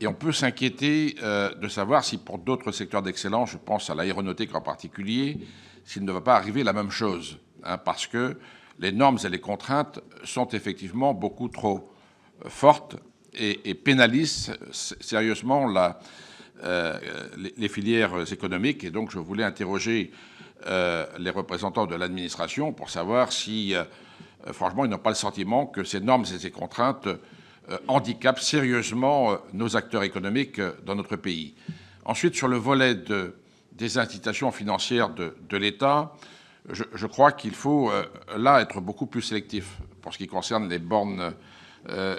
Et on peut s'inquiéter de savoir si pour d'autres secteurs d'excellence, je pense à l'aéronautique en particulier, s'il ne va pas arriver la même chose, parce que les normes et les contraintes sont effectivement beaucoup trop fortes et pénalisent sérieusement les filières économiques. Et donc je voulais interroger les représentants de l'administration pour savoir si, franchement, ils n'ont pas le sentiment que ces normes et ces contraintes handicapent sérieusement nos acteurs économiques dans notre pays. Ensuite, sur le volet des incitations financières de l'État, je crois qu'il faut là être beaucoup plus sélectif. Pour ce qui concerne les bornes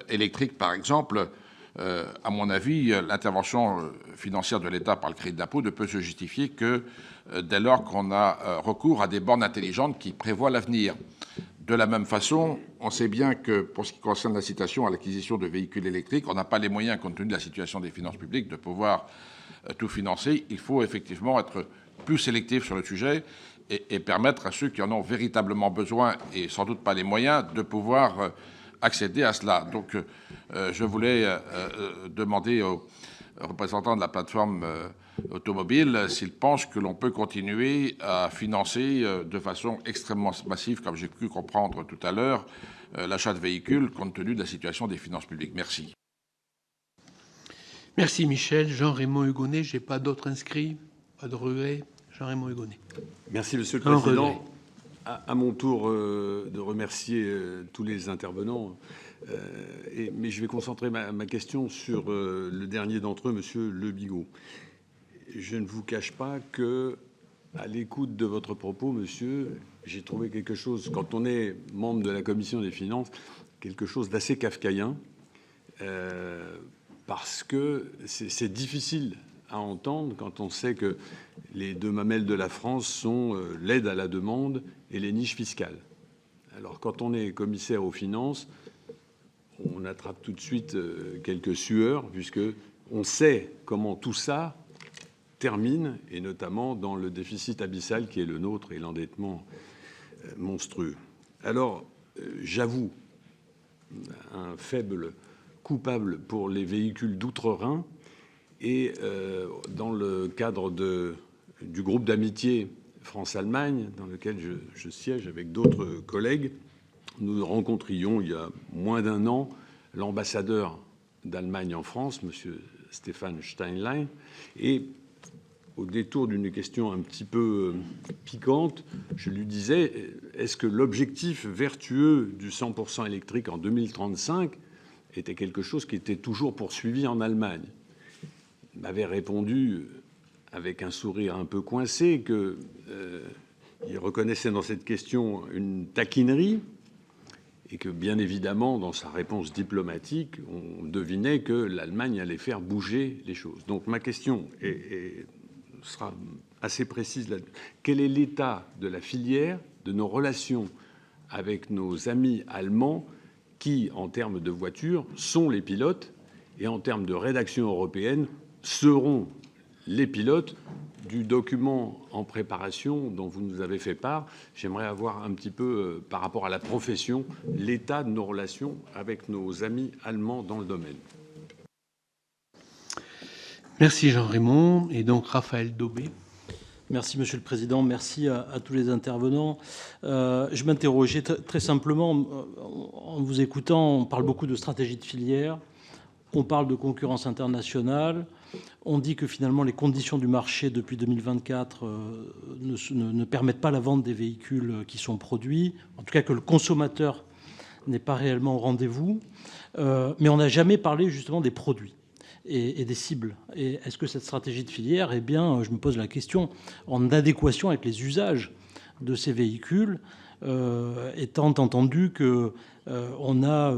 électriques, par exemple, à mon avis, l'intervention financière de l'État par le crédit d'impôt ne peut se justifier que dès lors qu'on a recours à des bornes intelligentes qui prévoient l'avenir. De la même façon, on sait bien que pour ce qui concerne l'incitation à l'acquisition de véhicules électriques, on n'a pas les moyens, compte tenu de la situation des finances publiques, de pouvoir tout financer. Il faut effectivement être plus sélectif sur le sujet et permettre à ceux qui en ont véritablement besoin et sans doute pas les moyens de pouvoir accéder à cela. Donc je voulais demander aux représentants de la plateforme automobile s'ils pensent que l'on peut continuer à financer de façon extrêmement massive, comme j'ai pu comprendre tout à l'heure, l'achat de véhicules compte tenu de la situation des finances publiques. Merci. Merci Michel. Jean-Raymond Hugonet, je n'ai pas d'autres inscrits, pas de regret. Jean-Raymond Hugonet. Merci Monsieur le Président. À mon tour de remercier tous les intervenants, mais je vais concentrer ma question sur le dernier d'entre eux, Monsieur Le Bigot. Je ne vous cache pas que, à l'écoute de votre propos, monsieur, j'ai trouvé quelque chose, quand on est membre de la Commission des finances, quelque chose d'assez kafkaïen, parce que c'est difficile à entendre quand on sait que les 2 mamelles de la France sont l'aide à la demande et les niches fiscales. Alors, quand on est commissaire aux finances, on attrape tout de suite quelques sueurs, puisque on sait comment tout ça termine, et notamment dans le déficit abyssal qui est le nôtre et l'endettement monstrueux. Alors, j'avoue un faible coupable pour les véhicules d'outre-Rhin, et dans le cadre du groupe d'amitié France-Allemagne, dans lequel je siège avec d'autres collègues, nous rencontrions il y a moins d'1 an l'ambassadeur d'Allemagne en France, M. Stefan Steinlein, et au détour d'une question un petit peu piquante, je lui disais, est-ce que l'objectif vertueux du 100% électrique en 2035 était quelque chose qui était toujours poursuivi en Allemagne. Il m'avait répondu avec un sourire un peu coincé qu'il reconnaissait dans cette question une taquinerie et que, bien évidemment, dans sa réponse diplomatique, on devinait que l'Allemagne allait faire bouger les choses. Donc ma question sera assez précise là. Quel est l'état de la filière, de nos relations avec nos amis allemands qui, en termes de voitures, sont les pilotes et en termes de rédaction européenne, seront les pilotes du document en préparation dont vous nous avez fait part? J'aimerais avoir un petit peu, par rapport à la profession, l'état de nos relations avec nos amis allemands dans le domaine. Merci Jean-Raymond. Et donc Raphaël Daubé. Merci Monsieur le Président, merci à tous les intervenants. Je m'interrogeais très simplement, en vous écoutant, on parle beaucoup de stratégie de filière, on parle de concurrence internationale, on dit que finalement les conditions du marché depuis 2024 ne permettent pas la vente des véhicules qui sont produits, en tout cas que le consommateur n'est pas réellement au rendez-vous, mais on n'a jamais parlé justement des produits et des cibles. Et est-ce que cette stratégie de filière, eh bien, je me pose la question, en adéquation avec les usages de ces véhicules, étant entendu que on a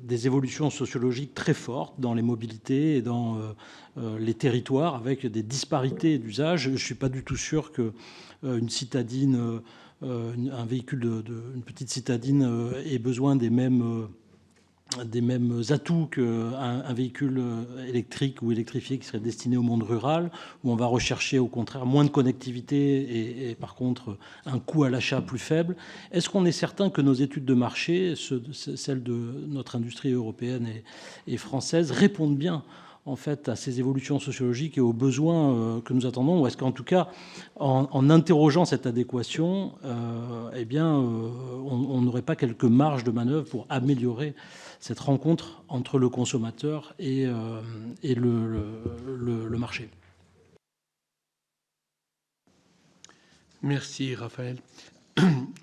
des évolutions sociologiques très fortes dans les mobilités et dans les territoires, avec des disparités d'usage. Je ne suis pas du tout sûr qu'une citadine, un véhicule une petite citadine ait besoin des mêmes atouts qu'un véhicule électrique ou électrifié qui serait destiné au monde rural, où on va rechercher au contraire moins de connectivité et par contre un coût à l'achat plus faible. Est-ce qu'on est certain que nos études de marché, celles de notre industrie européenne et française, répondent bien en fait à ces évolutions sociologiques et aux besoins que nous attendons, ou est-ce qu'en tout cas, en interrogeant cette adéquation, eh bien, on n'aurait pas quelques marges de manœuvre pour améliorer cette rencontre entre le consommateur et le marché? Merci Raphaël.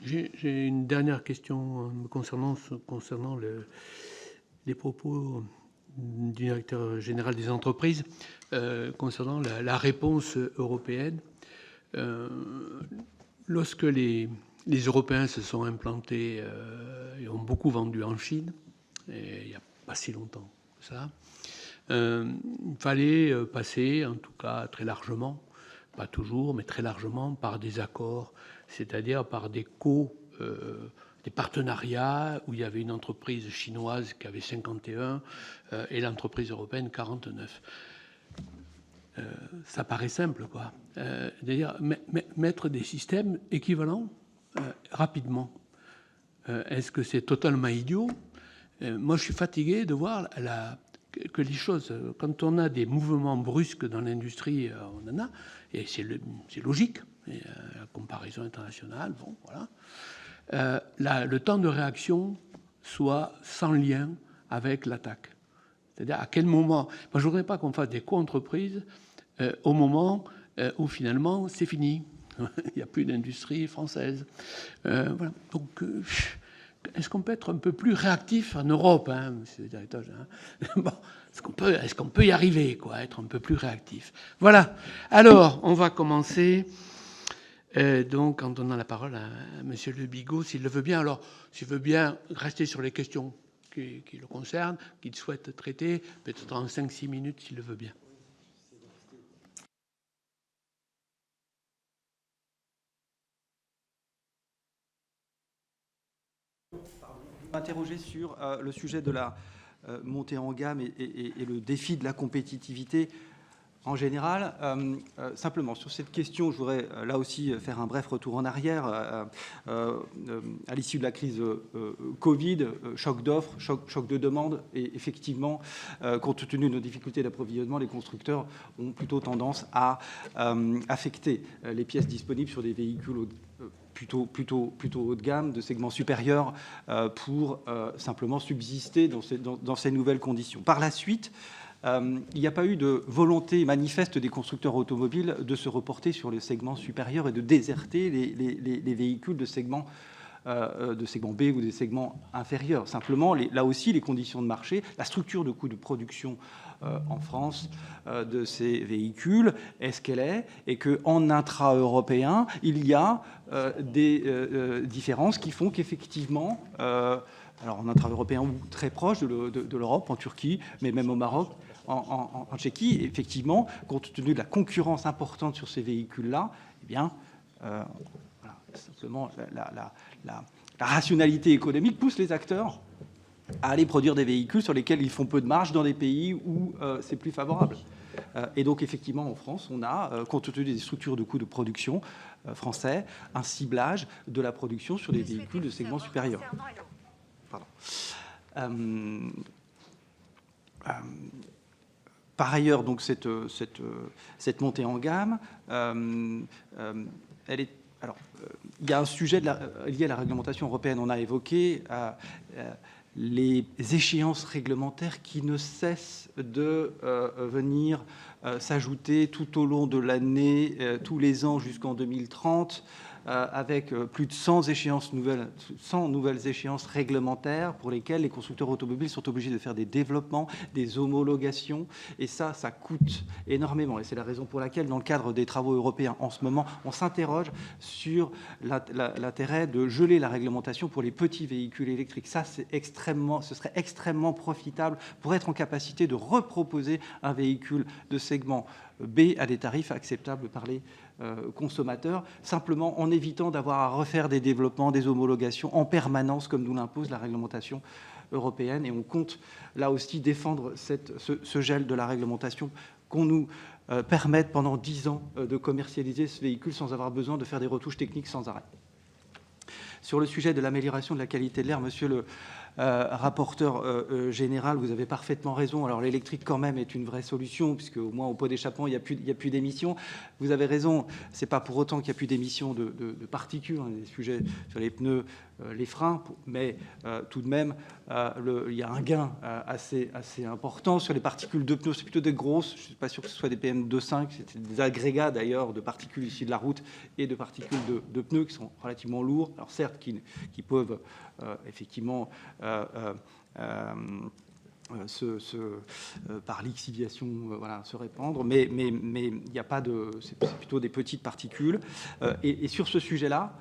J'ai une dernière question concernant les propos du directeur général des entreprises concernant la réponse européenne. Lorsque les Européens se sont implantés et ont beaucoup vendu en Chine, et il n'y a pas si longtemps que ça, il fallait passer, en tout cas très largement, pas toujours, mais très largement, par des accords, c'est-à-dire par des partenariats où il y avait une entreprise chinoise qui avait 51 et l'entreprise européenne 49. Ça paraît simple, quoi. D'ailleurs, mettre des systèmes équivalents rapidement. Est-ce que c'est totalement idiot? Moi, je suis fatigué de voir que les choses, quand on a des mouvements brusques dans l'industrie, on en a, et c'est logique, la comparaison internationale, bon, voilà. Le temps de réaction soit sans lien avec l'attaque. C'est-à-dire à quel moment... Moi, je ne voudrais pas qu'on fasse des co-entreprises au moment où finalement c'est fini. Il n'y a plus d'industrie française. Voilà. Donc, est-ce qu'on peut être un peu plus réactif en Europe, hein, monsieur le directeur général? Bon, est-ce qu'on peut y arriver, quoi, être un peu plus réactif? Voilà. Alors, on va commencer... donc, en donnant la parole à monsieur Le Bigot, s'il le veut bien. Alors, s'il veut bien rester sur les questions qui le concernent, qu'il souhaite traiter, peut-être en 5-6 minutes, s'il le veut bien. M'interroger sur le sujet de la montée en gamme et le défi de la compétitivité en général. Simplement, sur cette question, je voudrais là aussi faire un bref retour en arrière. À l'issue de la crise Covid, choc d'offres, choc de demande, et effectivement, compte tenu de nos difficultés d'approvisionnement, les constructeurs ont plutôt tendance à affecter les pièces disponibles sur des véhicules plutôt haut de gamme, de segment supérieur, pour simplement subsister dans ces nouvelles conditions. Par la suite, il n'y a pas eu de volonté manifeste des constructeurs automobiles de se reporter sur le segment supérieur et de déserter les véhicules de segment de segment B ou des segments inférieurs. Simplement, là aussi, les conditions de marché, la structure de coût de production en France de ces véhicules est ce qu'elle est, et qu'en intra-européen, il y a des différences qui font qu'effectivement, alors en intra-européen ou très proche de l'Europe, en Turquie, mais même au Maroc, en Tchéquie, effectivement, compte tenu de la concurrence importante sur ces véhicules-là, eh bien, voilà, simplement la rationalité économique pousse les acteurs à aller produire des véhicules sur lesquels ils font peu de marge dans des pays où c'est plus favorable. Et donc, effectivement, en France, on a, compte tenu des structures de coûts de production français, un ciblage de la production sur des véhicules de segment supérieur. Pardon. Par ailleurs, donc, cette montée en gamme, elle est... Alors, il y a un sujet lié à la réglementation européenne. On a évoqué les échéances réglementaires qui ne cessent de venir s'ajouter tout au long de l'année, tous les ans jusqu'en 2030, avec plus de 100 nouvelles échéances réglementaires pour lesquelles les constructeurs automobiles sont obligés de faire des développements, des homologations, et ça coûte énormément. Et c'est la raison pour laquelle, dans le cadre des travaux européens en ce moment, on s'interroge sur l'intérêt de geler la réglementation pour les petits véhicules électriques. Ça, ce serait extrêmement profitable pour être en capacité de reproposer un véhicule de segment B à des tarifs acceptables par les consommateurs, simplement en évitant d'avoir à refaire des développements, des homologations en permanence, comme nous l'impose la réglementation européenne. Et on compte là aussi défendre ce gel de la réglementation, qu'on nous permette pendant 10 ans de commercialiser ce véhicule sans avoir besoin de faire des retouches techniques sans arrêt. Sur le sujet de l'amélioration de la qualité de l'air, monsieur le rapporteur général, vous avez parfaitement raison. Alors l'électrique quand même est une vraie solution, puisque au moins au pot d'échappement, il n'y a plus d'émissions. Vous avez raison, c'est pas pour autant qu'il n'y a plus d'émissions de particules. On a des sujets sur les pneus, les freins, mais tout de même, il y a un gain assez important. Sur les particules de pneus, c'est plutôt des grosses, je ne suis pas sûr que ce soit des PM2,5, c'est des agrégats d'ailleurs de particules issues de la route et de particules de pneus qui sont relativement lourds, alors certes qui peuvent effectivement par lixiviation voilà, se répandre, mais il n'y a pas de... C'est plutôt des petites particules. Et sur ce sujet-là,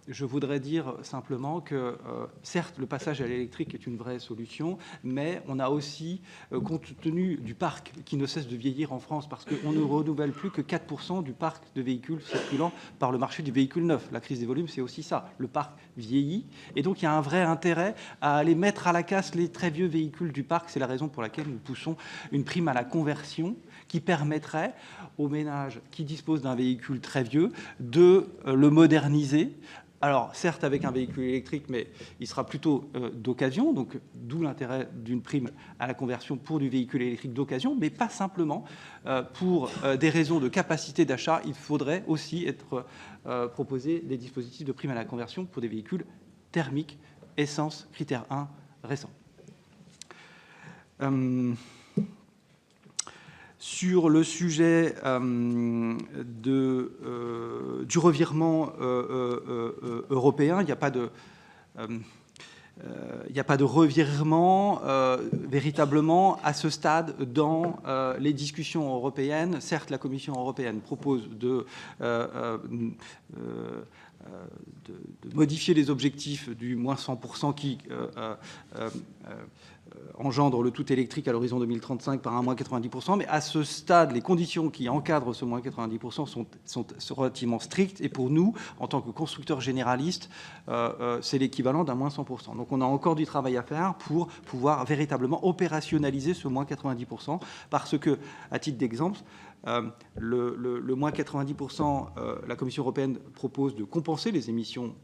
je voudrais dire simplement que, certes, le passage à l'électrique est une vraie solution, mais on a aussi, compte tenu du parc qui ne cesse de vieillir en France, parce qu'on ne renouvelle plus que 4% du parc de véhicules circulant par le marché du véhicule neuf. La crise des volumes, c'est aussi ça. Le parc vieillit, et donc il y a un vrai intérêt à aller mettre à la casse les très vieux véhicules du parc. C'est la raison pour laquelle nous poussons une prime à la conversion qui permettrait aux ménages qui disposent d'un véhicule très vieux de le moderniser. Alors, certes, avec un véhicule électrique, mais il sera plutôt d'occasion, donc d'où l'intérêt d'une prime à la conversion pour du véhicule électrique d'occasion, mais pas simplement. Pour des raisons de capacité d'achat, il faudrait aussi être proposé des dispositifs de prime à la conversion pour des véhicules thermiques, essence, critère 1, récent. Sur le sujet du revirement européen, il n'y a pas de revirement véritablement à ce stade dans les discussions européennes. Certes, la Commission européenne propose de modifier les objectifs du moins 100% qui engendre le tout électrique à l'horizon 2035 par un moins 90%, mais à ce stade, les conditions qui encadrent ce moins 90% sont relativement strictes, et pour nous, en tant que constructeurs généralistes, c'est l'équivalent d'un moins 100%. Donc on a encore du travail à faire pour pouvoir véritablement opérationnaliser ce moins 90%, parce que, à titre d'exemple, le moins 90%, la Commission européenne propose de compenser les émissions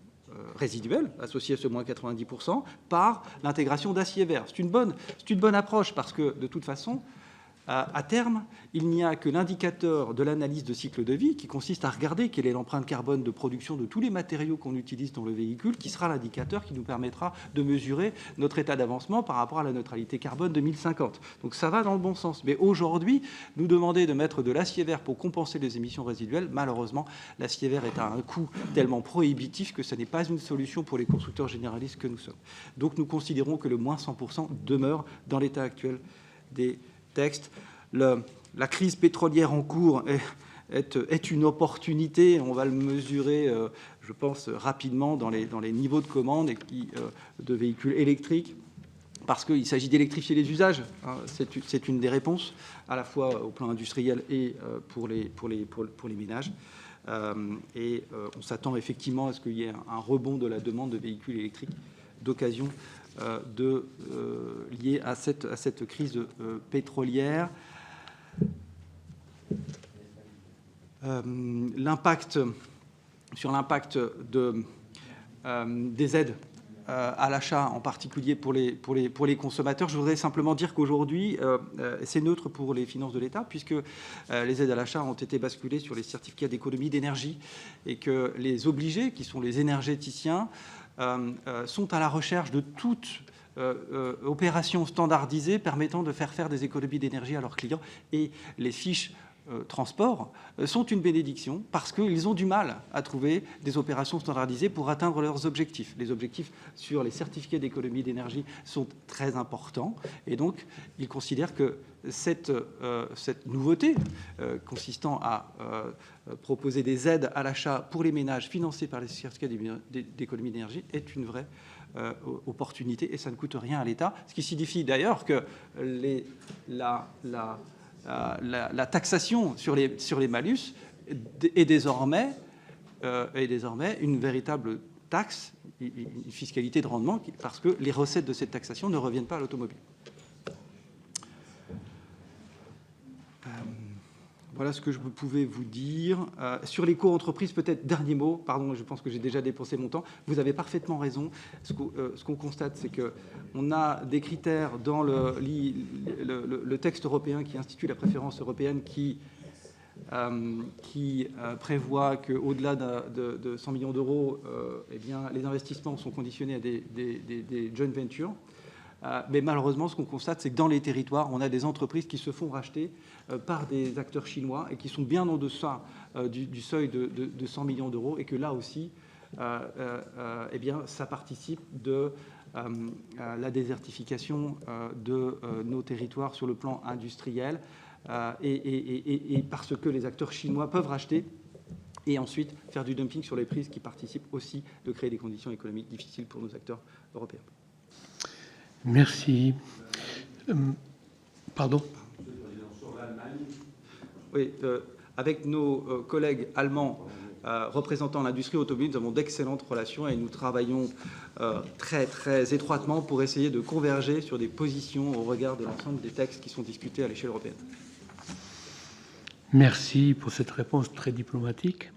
résiduelles associées à ce moins 90% par l'intégration d'acier vert. C'est une bonne approche, parce que de toute façon, À terme, il n'y a que l'indicateur de l'analyse de cycle de vie qui consiste à regarder quelle est l'empreinte carbone de production de tous les matériaux qu'on utilise dans le véhicule, qui sera l'indicateur qui nous permettra de mesurer notre état d'avancement par rapport à la neutralité carbone 2050. Donc ça va dans le bon sens. Mais aujourd'hui, nous demander de mettre de l'acier vert pour compenser les émissions résiduelles, malheureusement, l'acier vert est à un coût tellement prohibitif que ce n'est pas une solution pour les constructeurs généralistes que nous sommes. Donc nous considérons que le moins 100% demeure dans l'état actuel des textes. La crise pétrolière en cours est une opportunité. On va le mesurer, je pense, rapidement dans les niveaux de commande de véhicules électriques, parce qu'il s'agit d'électrifier les usages. C'est une des réponses, à la fois au plan industriel et pour les ménages. Et on s'attend effectivement à ce qu'il y ait un rebond de la demande de véhicules électriques d'occasion liée à cette crise pétrolière. L'impact des aides à l'achat, en particulier pour les consommateurs. Je voudrais simplement dire qu'aujourd'hui, c'est neutre pour les finances de l'État, puisque les aides à l'achat ont été basculées sur les certificats d'économie d'énergie et que les obligés, qui sont les énergéticiens, sont à la recherche de toute opération standardisée permettant de faire des économies d'énergie à leurs clients. Et les fiches transport sont une bénédiction parce qu'ils ont du mal à trouver des opérations standardisées pour atteindre leurs objectifs. Les objectifs sur les certificats d'économie d'énergie sont très importants et donc ils considèrent que cette nouveauté consistant à proposer des aides à l'achat pour les ménages financés par les certificats d'économie d'énergie est une vraie opportunité et ça ne coûte rien à l'État, ce qui signifie d'ailleurs que la taxation sur les malus est désormais une véritable taxe, une fiscalité de rendement, parce que les recettes de cette taxation ne reviennent pas à l'automobile. Voilà ce que je pouvais vous dire. Sur les co-entreprises, peut-être dernier mot, pardon, je pense que j'ai déjà dépensé mon temps. Vous avez parfaitement raison. Ce qu'on constate, c'est qu'on a des critères dans le texte européen qui institue la préférence européenne qui prévoit qu'au-delà de 100 millions d'euros, eh bien, les investissements sont conditionnés à des joint ventures. Mais malheureusement, ce qu'on constate, c'est que dans les territoires, on a des entreprises qui se font racheter par des acteurs chinois et qui sont bien en deçà du seuil de 100 millions d'euros et que là aussi, eh bien, ça participe de la désertification de nos territoires sur le plan industriel et parce que les acteurs chinois peuvent racheter et ensuite faire du dumping sur les prix, qui participe aussi de créer des conditions économiques difficiles pour nos acteurs européens. Merci. Pardon ? Oui, avec nos collègues allemands représentant l'industrie automobile, nous avons d'excellentes relations et nous travaillons très, très étroitement pour essayer de converger sur des positions au regard de l'ensemble des textes qui sont discutés à l'échelle européenne. Merci pour cette réponse très diplomatique.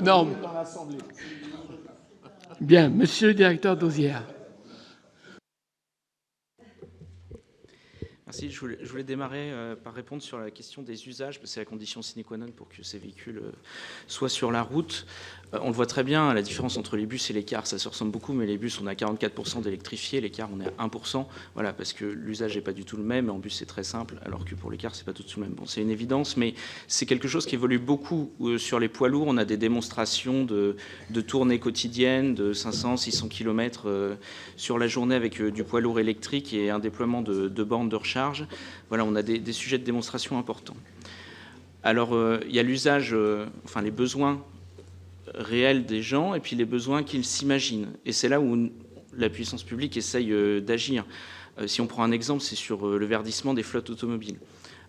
Non. Bien, monsieur le directeur d'Auzière. Merci. Je voulais démarrer par répondre sur la question des usages, parce que c'est la condition sine qua non pour que ces véhicules soient sur la route. On le voit très bien, la différence entre les bus et les cars, ça se ressemble beaucoup, mais les bus, on a 44% d'électrifiés, les cars, on est à 1%. Voilà, parce que l'usage n'est pas du tout le même. En bus, c'est très simple, alors que pour les cars, c'est pas tout le même. Bon, c'est une évidence, mais c'est quelque chose qui évolue beaucoup sur les poids lourds. On a des démonstrations de tournées quotidiennes de 500, 600 km sur la journée avec du poids lourd électrique et un déploiement de bornes de recharge. Voilà, on a des sujets de démonstration importants. Alors, il y a l'usage, enfin les besoins réels des gens et puis les besoins qu'ils s'imaginent. Et c'est là où la puissance publique essaye d'agir. Si on prend un exemple, c'est sur le verdissement des flottes automobiles.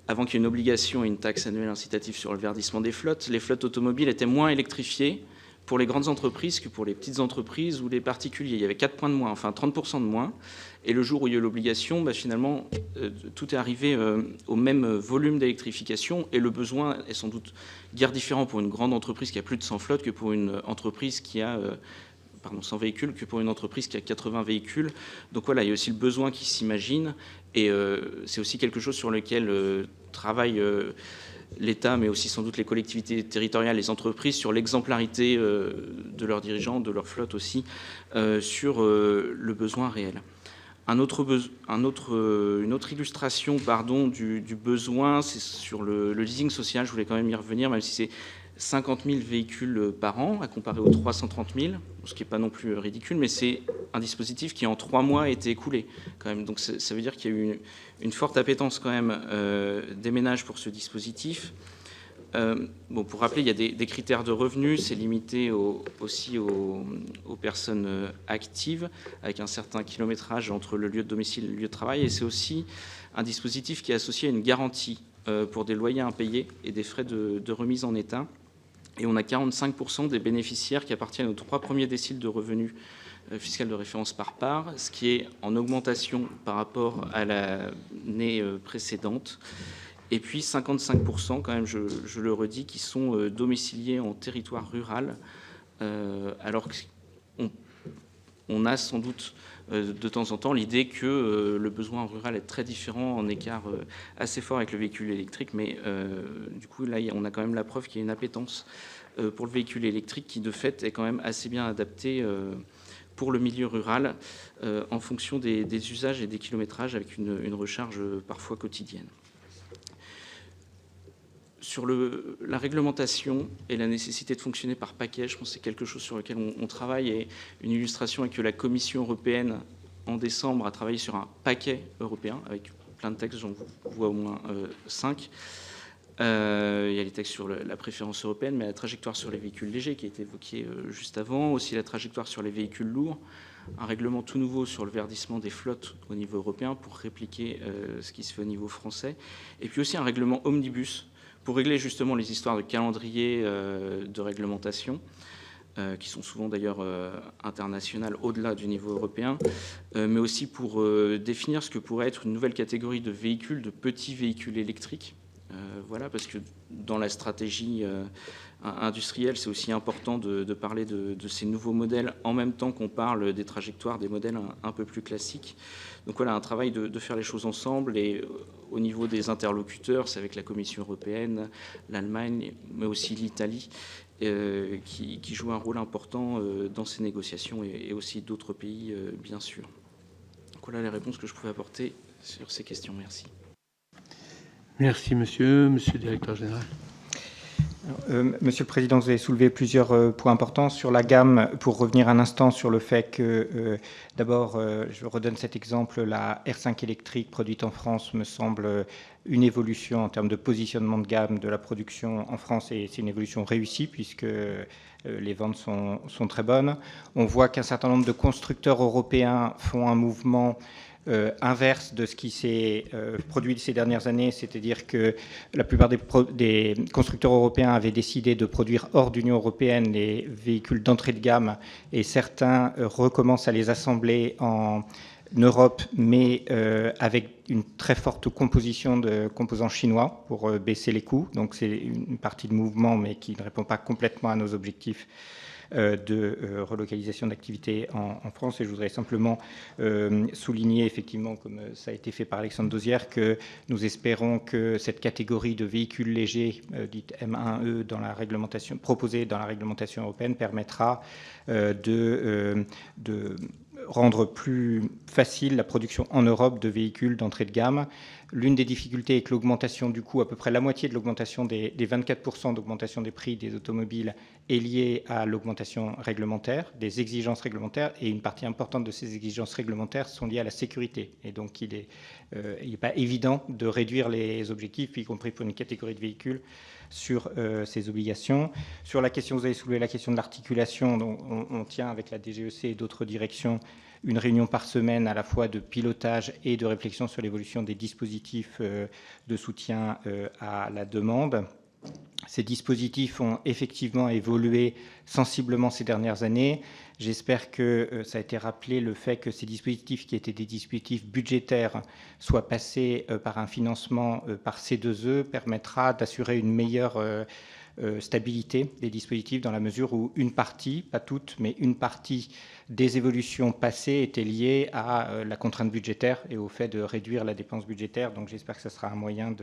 Avant qu'il y ait une obligation et une taxe annuelle incitative sur le verdissement des flottes, les flottes automobiles étaient moins électrifiées pour les grandes entreprises que pour les petites entreprises ou les particuliers. Il y avait 4 points de moins, enfin 30% de moins. Et le jour où il y a eu l'obligation, finalement, tout est arrivé au même volume d'électrification et le besoin est sans doute guère différent pour une grande entreprise qui a plus de 100 flottes que pour une entreprise qui a 100 véhicules que pour une entreprise qui a 80 véhicules. Donc voilà, il y a aussi le besoin qui s'imagine, et c'est aussi quelque chose sur lequel travaille l'État, mais aussi sans doute les collectivités territoriales, les entreprises, sur l'exemplarité de leurs dirigeants, de leur flotte aussi, sur le besoin réel. Une autre illustration du besoin, c'est sur le leasing social. Je voulais quand même y revenir, même si c'est 50 000 véhicules par an, à comparer aux 330 000, ce qui n'est pas non plus ridicule, mais c'est un dispositif qui en 3 mois a été écoulé quand même. Donc ça veut dire qu'il y a eu une forte appétence quand même des ménages pour ce dispositif. Bon, pour rappeler, il y a des critères de revenus, c'est limité aussi aux personnes actives, avec un certain kilométrage entre le lieu de domicile et le lieu de travail, et c'est aussi un dispositif qui est associé à une garantie pour des loyers impayés et des frais de remise en état. Et on a 45% des bénéficiaires qui appartiennent aux 3 premiers déciles de revenus fiscal de référence par part, ce qui est en augmentation par rapport à l'année précédente. Et puis 55%, quand même, je le redis, qui sont domiciliés en territoire rural, alors qu'on a sans doute de temps en temps l'idée que le besoin rural est très différent, en écart assez fort avec le véhicule électrique, mais du coup, là, on a quand même la preuve qu'il y a une appétence pour le véhicule électrique qui, de fait, est quand même assez bien adapté pour le milieu rural en fonction des usages et des kilométrages, avec une recharge parfois quotidienne. Sur la réglementation et la nécessité de fonctionner par paquet, je pense que c'est quelque chose sur lequel on travaille, et une illustration est que la Commission européenne, en décembre, a travaillé sur un paquet européen avec plein de textes, j'en vois au moins 5. Il y a les textes sur la préférence européenne, mais la trajectoire sur les véhicules légers qui a été évoquée juste avant, aussi la trajectoire sur les véhicules lourds, un règlement tout nouveau sur le verdissement des flottes au niveau européen pour répliquer ce qui se fait au niveau français, et puis aussi un règlement omnibus pour régler justement les histoires de calendrier de réglementation, qui sont souvent d'ailleurs internationales au-delà du niveau européen, mais aussi pour définir ce que pourrait être une nouvelle catégorie de véhicules, de petits véhicules électriques. Voilà, parce que dans la stratégie industrielle, c'est aussi important de parler de ces nouveaux modèles en même temps qu'on parle des trajectoires des modèles un peu plus classiques. Donc voilà, un travail de faire les choses ensemble, et au niveau des interlocuteurs, c'est avec la Commission européenne, l'Allemagne, mais aussi l'Italie, qui joue un rôle important dans ces négociations, et aussi d'autres pays, bien sûr. Donc voilà les réponses que je pouvais apporter sur ces questions. Merci. Merci, monsieur le directeur général. Monsieur le Président, vous avez soulevé plusieurs points importants sur la gamme. Pour revenir un instant sur le fait que, d'abord, je redonne cet exemple, la R5 électrique produite en France me semble une évolution en termes de positionnement de gamme de la production en France, et c'est une évolution réussie puisque les ventes sont très bonnes. On voit qu'un certain nombre de constructeurs européens font un mouvement inverse de ce qui s'est produit ces dernières années, c'est-à-dire que la plupart des constructeurs européens avaient décidé de produire hors d'Union européenne les véhicules d'entrée de gamme, et certains recommencent à les assembler en Europe, mais avec une très forte composition de composants chinois pour baisser les coûts. Donc c'est une partie de mouvement, mais qui ne répond pas complètement à nos objectifs de relocalisation d'activités en France. Et je voudrais simplement souligner, effectivement, comme ça a été fait par Alexandre Dosière, que nous espérons que cette catégorie de véhicules légers, dite M1E, proposée dans la réglementation européenne, permettra de rendre plus facile la production en Europe de véhicules d'entrée de gamme. L'une des difficultés est que l'augmentation du coût, à peu près la moitié de l'augmentation des 24% d'augmentation des prix des automobiles, est liée à l'augmentation réglementaire, des exigences réglementaires, et une partie importante de ces exigences réglementaires sont liées à la sécurité. Et donc il n'est pas évident de réduire les objectifs, y compris pour une catégorie de véhicules, sur ces obligations. Sur la question, vous avez soulevé la question de l'articulation, donc on tient avec la DGEC et d'autres directions une réunion par semaine à la fois de pilotage et de réflexion sur l'évolution des dispositifs de soutien à la demande. Ces dispositifs ont effectivement évolué sensiblement ces dernières années. J'espère que ça a été rappelé, le fait que ces dispositifs, qui étaient des dispositifs budgétaires, soient passés par un financement par C2E, permettra d'assurer une meilleure stabilité des dispositifs dans la mesure où une partie, pas toute, mais une partie des évolutions passées étaient liées à la contrainte budgétaire et au fait de réduire la dépense budgétaire. Donc j'espère que ce sera un moyen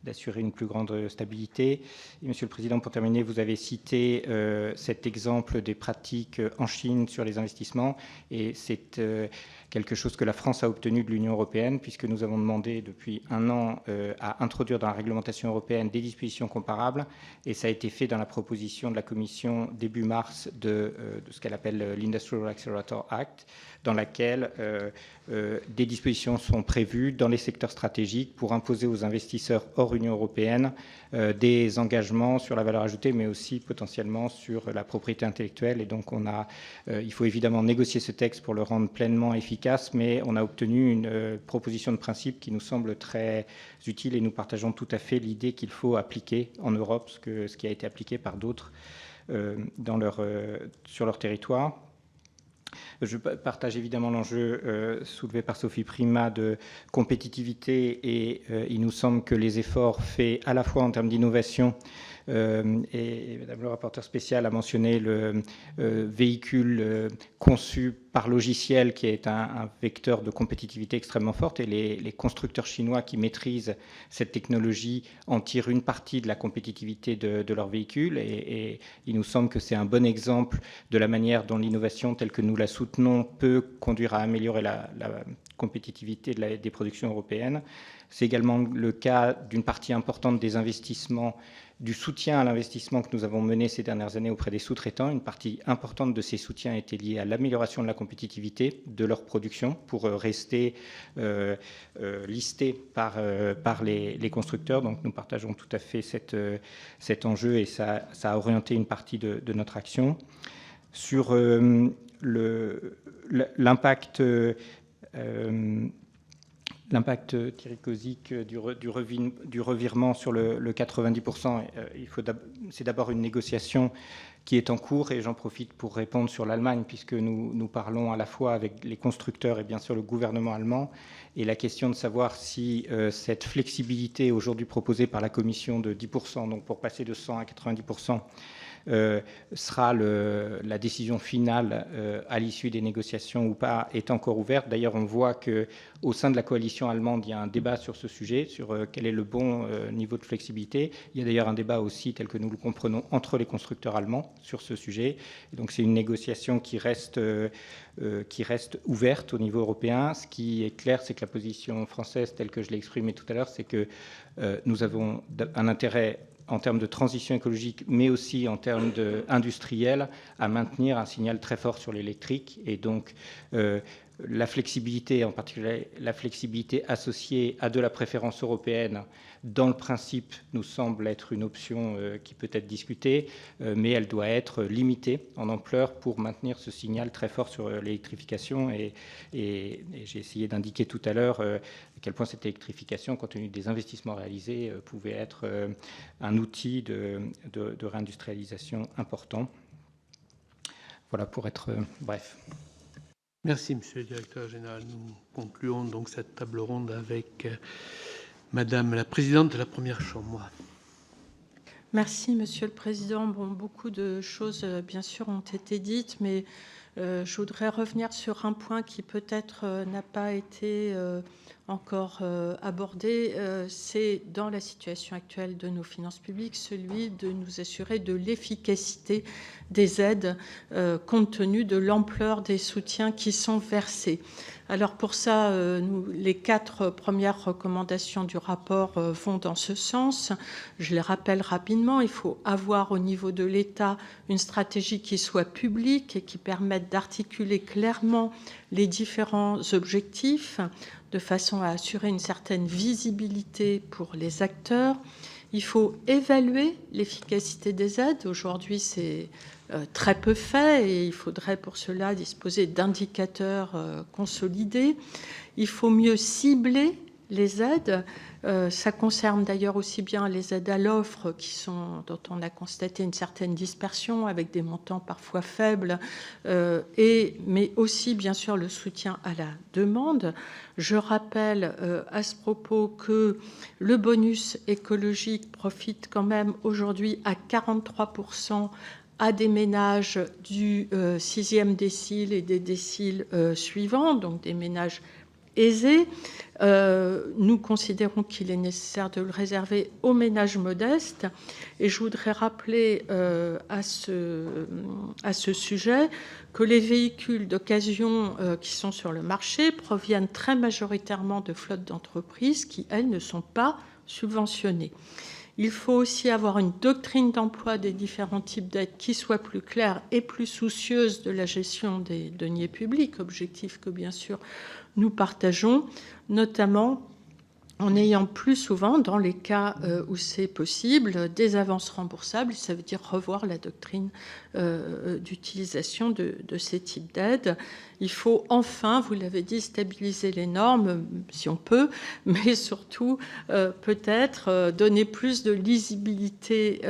d'assurer une plus grande stabilité. Et Monsieur le Président, pour terminer, vous avez cité cet exemple des pratiques en Chine sur les investissements, et c'est quelque chose que la France a obtenu de l'Union européenne, puisque nous avons demandé depuis un an à introduire dans la réglementation européenne des dispositions comparables, et ça a été fait dans la proposition de la Commission début mars de ce qu'elle appelle l'Industrial Accelerator Act, dans laquelle des dispositions sont prévues dans les secteurs stratégiques pour imposer aux investisseurs hors Union européenne des engagements sur la valeur ajoutée, mais aussi potentiellement sur la propriété intellectuelle. Et donc il faut évidemment négocier ce texte pour le rendre pleinement efficace, mais on a obtenu une proposition de principe qui nous semble très utile, et nous partageons tout à fait l'idée qu'il faut appliquer en Europe ce qui a été appliqué par d'autres sur leur territoire. Je partage évidemment l'enjeu soulevé par Sophie Primas de compétitivité, et il nous semble que les efforts faits à la fois en termes d'innovation, et Madame le rapporteur spécial a mentionné le véhicule conçu par logiciel qui est un vecteur de compétitivité extrêmement forte, et les constructeurs chinois qui maîtrisent cette technologie en tirent une partie de la compétitivité de leurs véhicules, et il nous semble que c'est un bon exemple de la manière dont l'innovation telle que nous la soutenons peut conduire à améliorer la compétitivité des productions européennes. C'est également le cas d'une partie importante des investissements, du soutien à l'investissement que nous avons mené ces dernières années auprès des sous-traitants. Une partie importante de ces soutiens était liée à l'amélioration de la compétitivité de leur production pour rester listés par les constructeurs. Donc nous partageons tout à fait cet enjeu, et ça a orienté une partie de notre action. Sur l'impact thyrécosique du revirement sur le 90%, c'est d'abord une négociation qui est en cours, et j'en profite pour répondre sur l'Allemagne, puisque nous parlons à la fois avec les constructeurs et bien sûr le gouvernement allemand, et la question de savoir si cette flexibilité aujourd'hui proposée par la Commission de 10%, donc pour passer de 100 à 90%, sera la décision finale à l'issue des négociations ou pas, est encore ouverte. D'ailleurs, on voit qu'au sein de la coalition allemande, il y a un débat sur ce sujet, sur quel est le bon niveau de flexibilité. Il y a d'ailleurs un débat aussi, tel que nous le comprenons, entre les constructeurs allemands sur ce sujet. Et donc c'est une négociation qui reste ouverte au niveau européen. Ce qui est clair, c'est que la position française, telle que je l'ai exprimée tout à l'heure, c'est que nous avons un intérêt en termes de transition écologique, mais aussi en termes industriels, à maintenir un signal très fort sur l'électrique. Et donc, la flexibilité, en particulier la flexibilité associée à de la préférence européenne, dans le principe, nous semble être une option qui peut être discutée, mais elle doit être limitée en ampleur pour maintenir ce signal très fort sur l'électrification. Et j'ai essayé d'indiquer tout à l'heure à quel point cette électrification, compte tenu des investissements réalisés, pouvait être un outil de réindustrialisation important. Voilà, pour être bref. Merci, Monsieur le Directeur Général. Nous concluons donc cette table ronde avec Madame la Présidente de la Première Chambre. Merci, Monsieur le Président. Bon, beaucoup de choses, bien sûr, ont été dites, mais je voudrais revenir sur un point qui peut-être n'a pas été encore abordé. C'est, dans la situation actuelle de nos finances publiques, celui de nous assurer de l'efficacité des aides compte tenu de l'ampleur des soutiens qui sont versés. Alors pour ça, les 4 premières recommandations du rapport vont dans ce sens. Je les rappelle rapidement. Il faut avoir au niveau de l'État une stratégie qui soit publique et qui permette d'articuler clairement les différents objectifs de façon à assurer une certaine visibilité pour les acteurs. Il faut évaluer l'efficacité des aides. Aujourd'hui, c'est très peu fait et il faudrait pour cela disposer d'indicateurs consolidés. Il faut mieux cibler les aides. Ça concerne d'ailleurs aussi bien les aides à l'offre dont on a constaté une certaine dispersion avec des montants parfois faibles, mais aussi bien sûr le soutien à la demande. Je rappelle à ce propos que le bonus écologique profite quand même aujourd'hui à 43% à des ménages du 6e décile et des déciles suivants, donc des ménages aisés. Nous considérons qu'il est nécessaire de le réserver aux ménages modestes. Et je voudrais rappeler à ce sujet que les véhicules d'occasion qui sont sur le marché proviennent très majoritairement de flottes d'entreprises qui, elles, ne sont pas subventionnées. Il faut aussi avoir une doctrine d'emploi des différents types d'aides qui soit plus claire et plus soucieuse de la gestion des deniers publics, objectif que bien sûr nous partageons, notamment en ayant plus souvent, dans les cas où c'est possible, des avances remboursables. Ça veut dire revoir la doctrine d'utilisation de ces types d'aides. Il faut enfin, vous l'avez dit, stabiliser les normes, si on peut, mais surtout peut-être donner plus de lisibilité,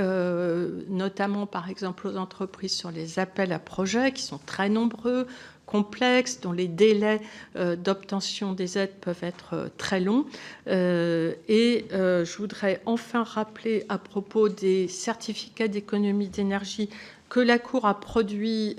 notamment par exemple aux entreprises sur les appels à projets qui sont très nombreux, complexes, dont les délais d'obtention des aides peuvent être très longs. Je voudrais enfin rappeler à propos des certificats d'économie d'énergie que la Cour a produit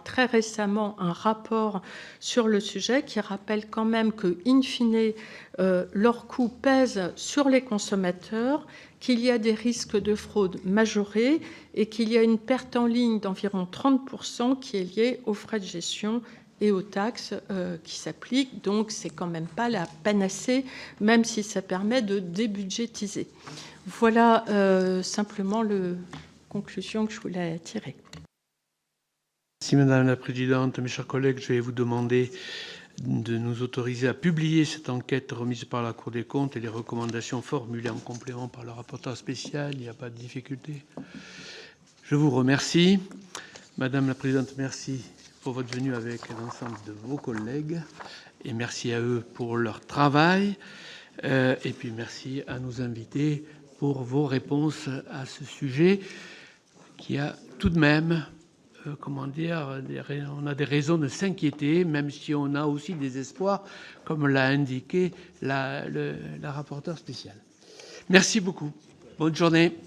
très récemment un rapport sur le sujet qui rappelle quand même que, in fine, leur coût pèse sur les consommateurs, qu'il y a des risques de fraude majorés et qu'il y a une perte en ligne d'environ 30% qui est liée aux frais de gestion et aux taxes qui s'appliquent. Donc, c'est quand même pas la panacée, même si ça permet de débudgétiser. Voilà simplement la conclusion que je voulais tirer. Merci Madame la Présidente. Mes chers collègues, je vais vous demander de nous autoriser à publier cette enquête remise par la Cour des comptes et les recommandations formulées en complément par le rapporteur spécial. Il n'y a pas de difficulté. Je vous remercie. Madame la Présidente, merci pour votre venue avec l'ensemble de vos collègues et merci à eux pour leur travail. Et puis merci à nos invités pour vos réponses à ce sujet qui a tout de même... comment dire, on a des raisons de s'inquiéter, même si on a aussi des espoirs, comme l'a indiqué la rapporteure spéciale. Merci beaucoup. Bonne journée.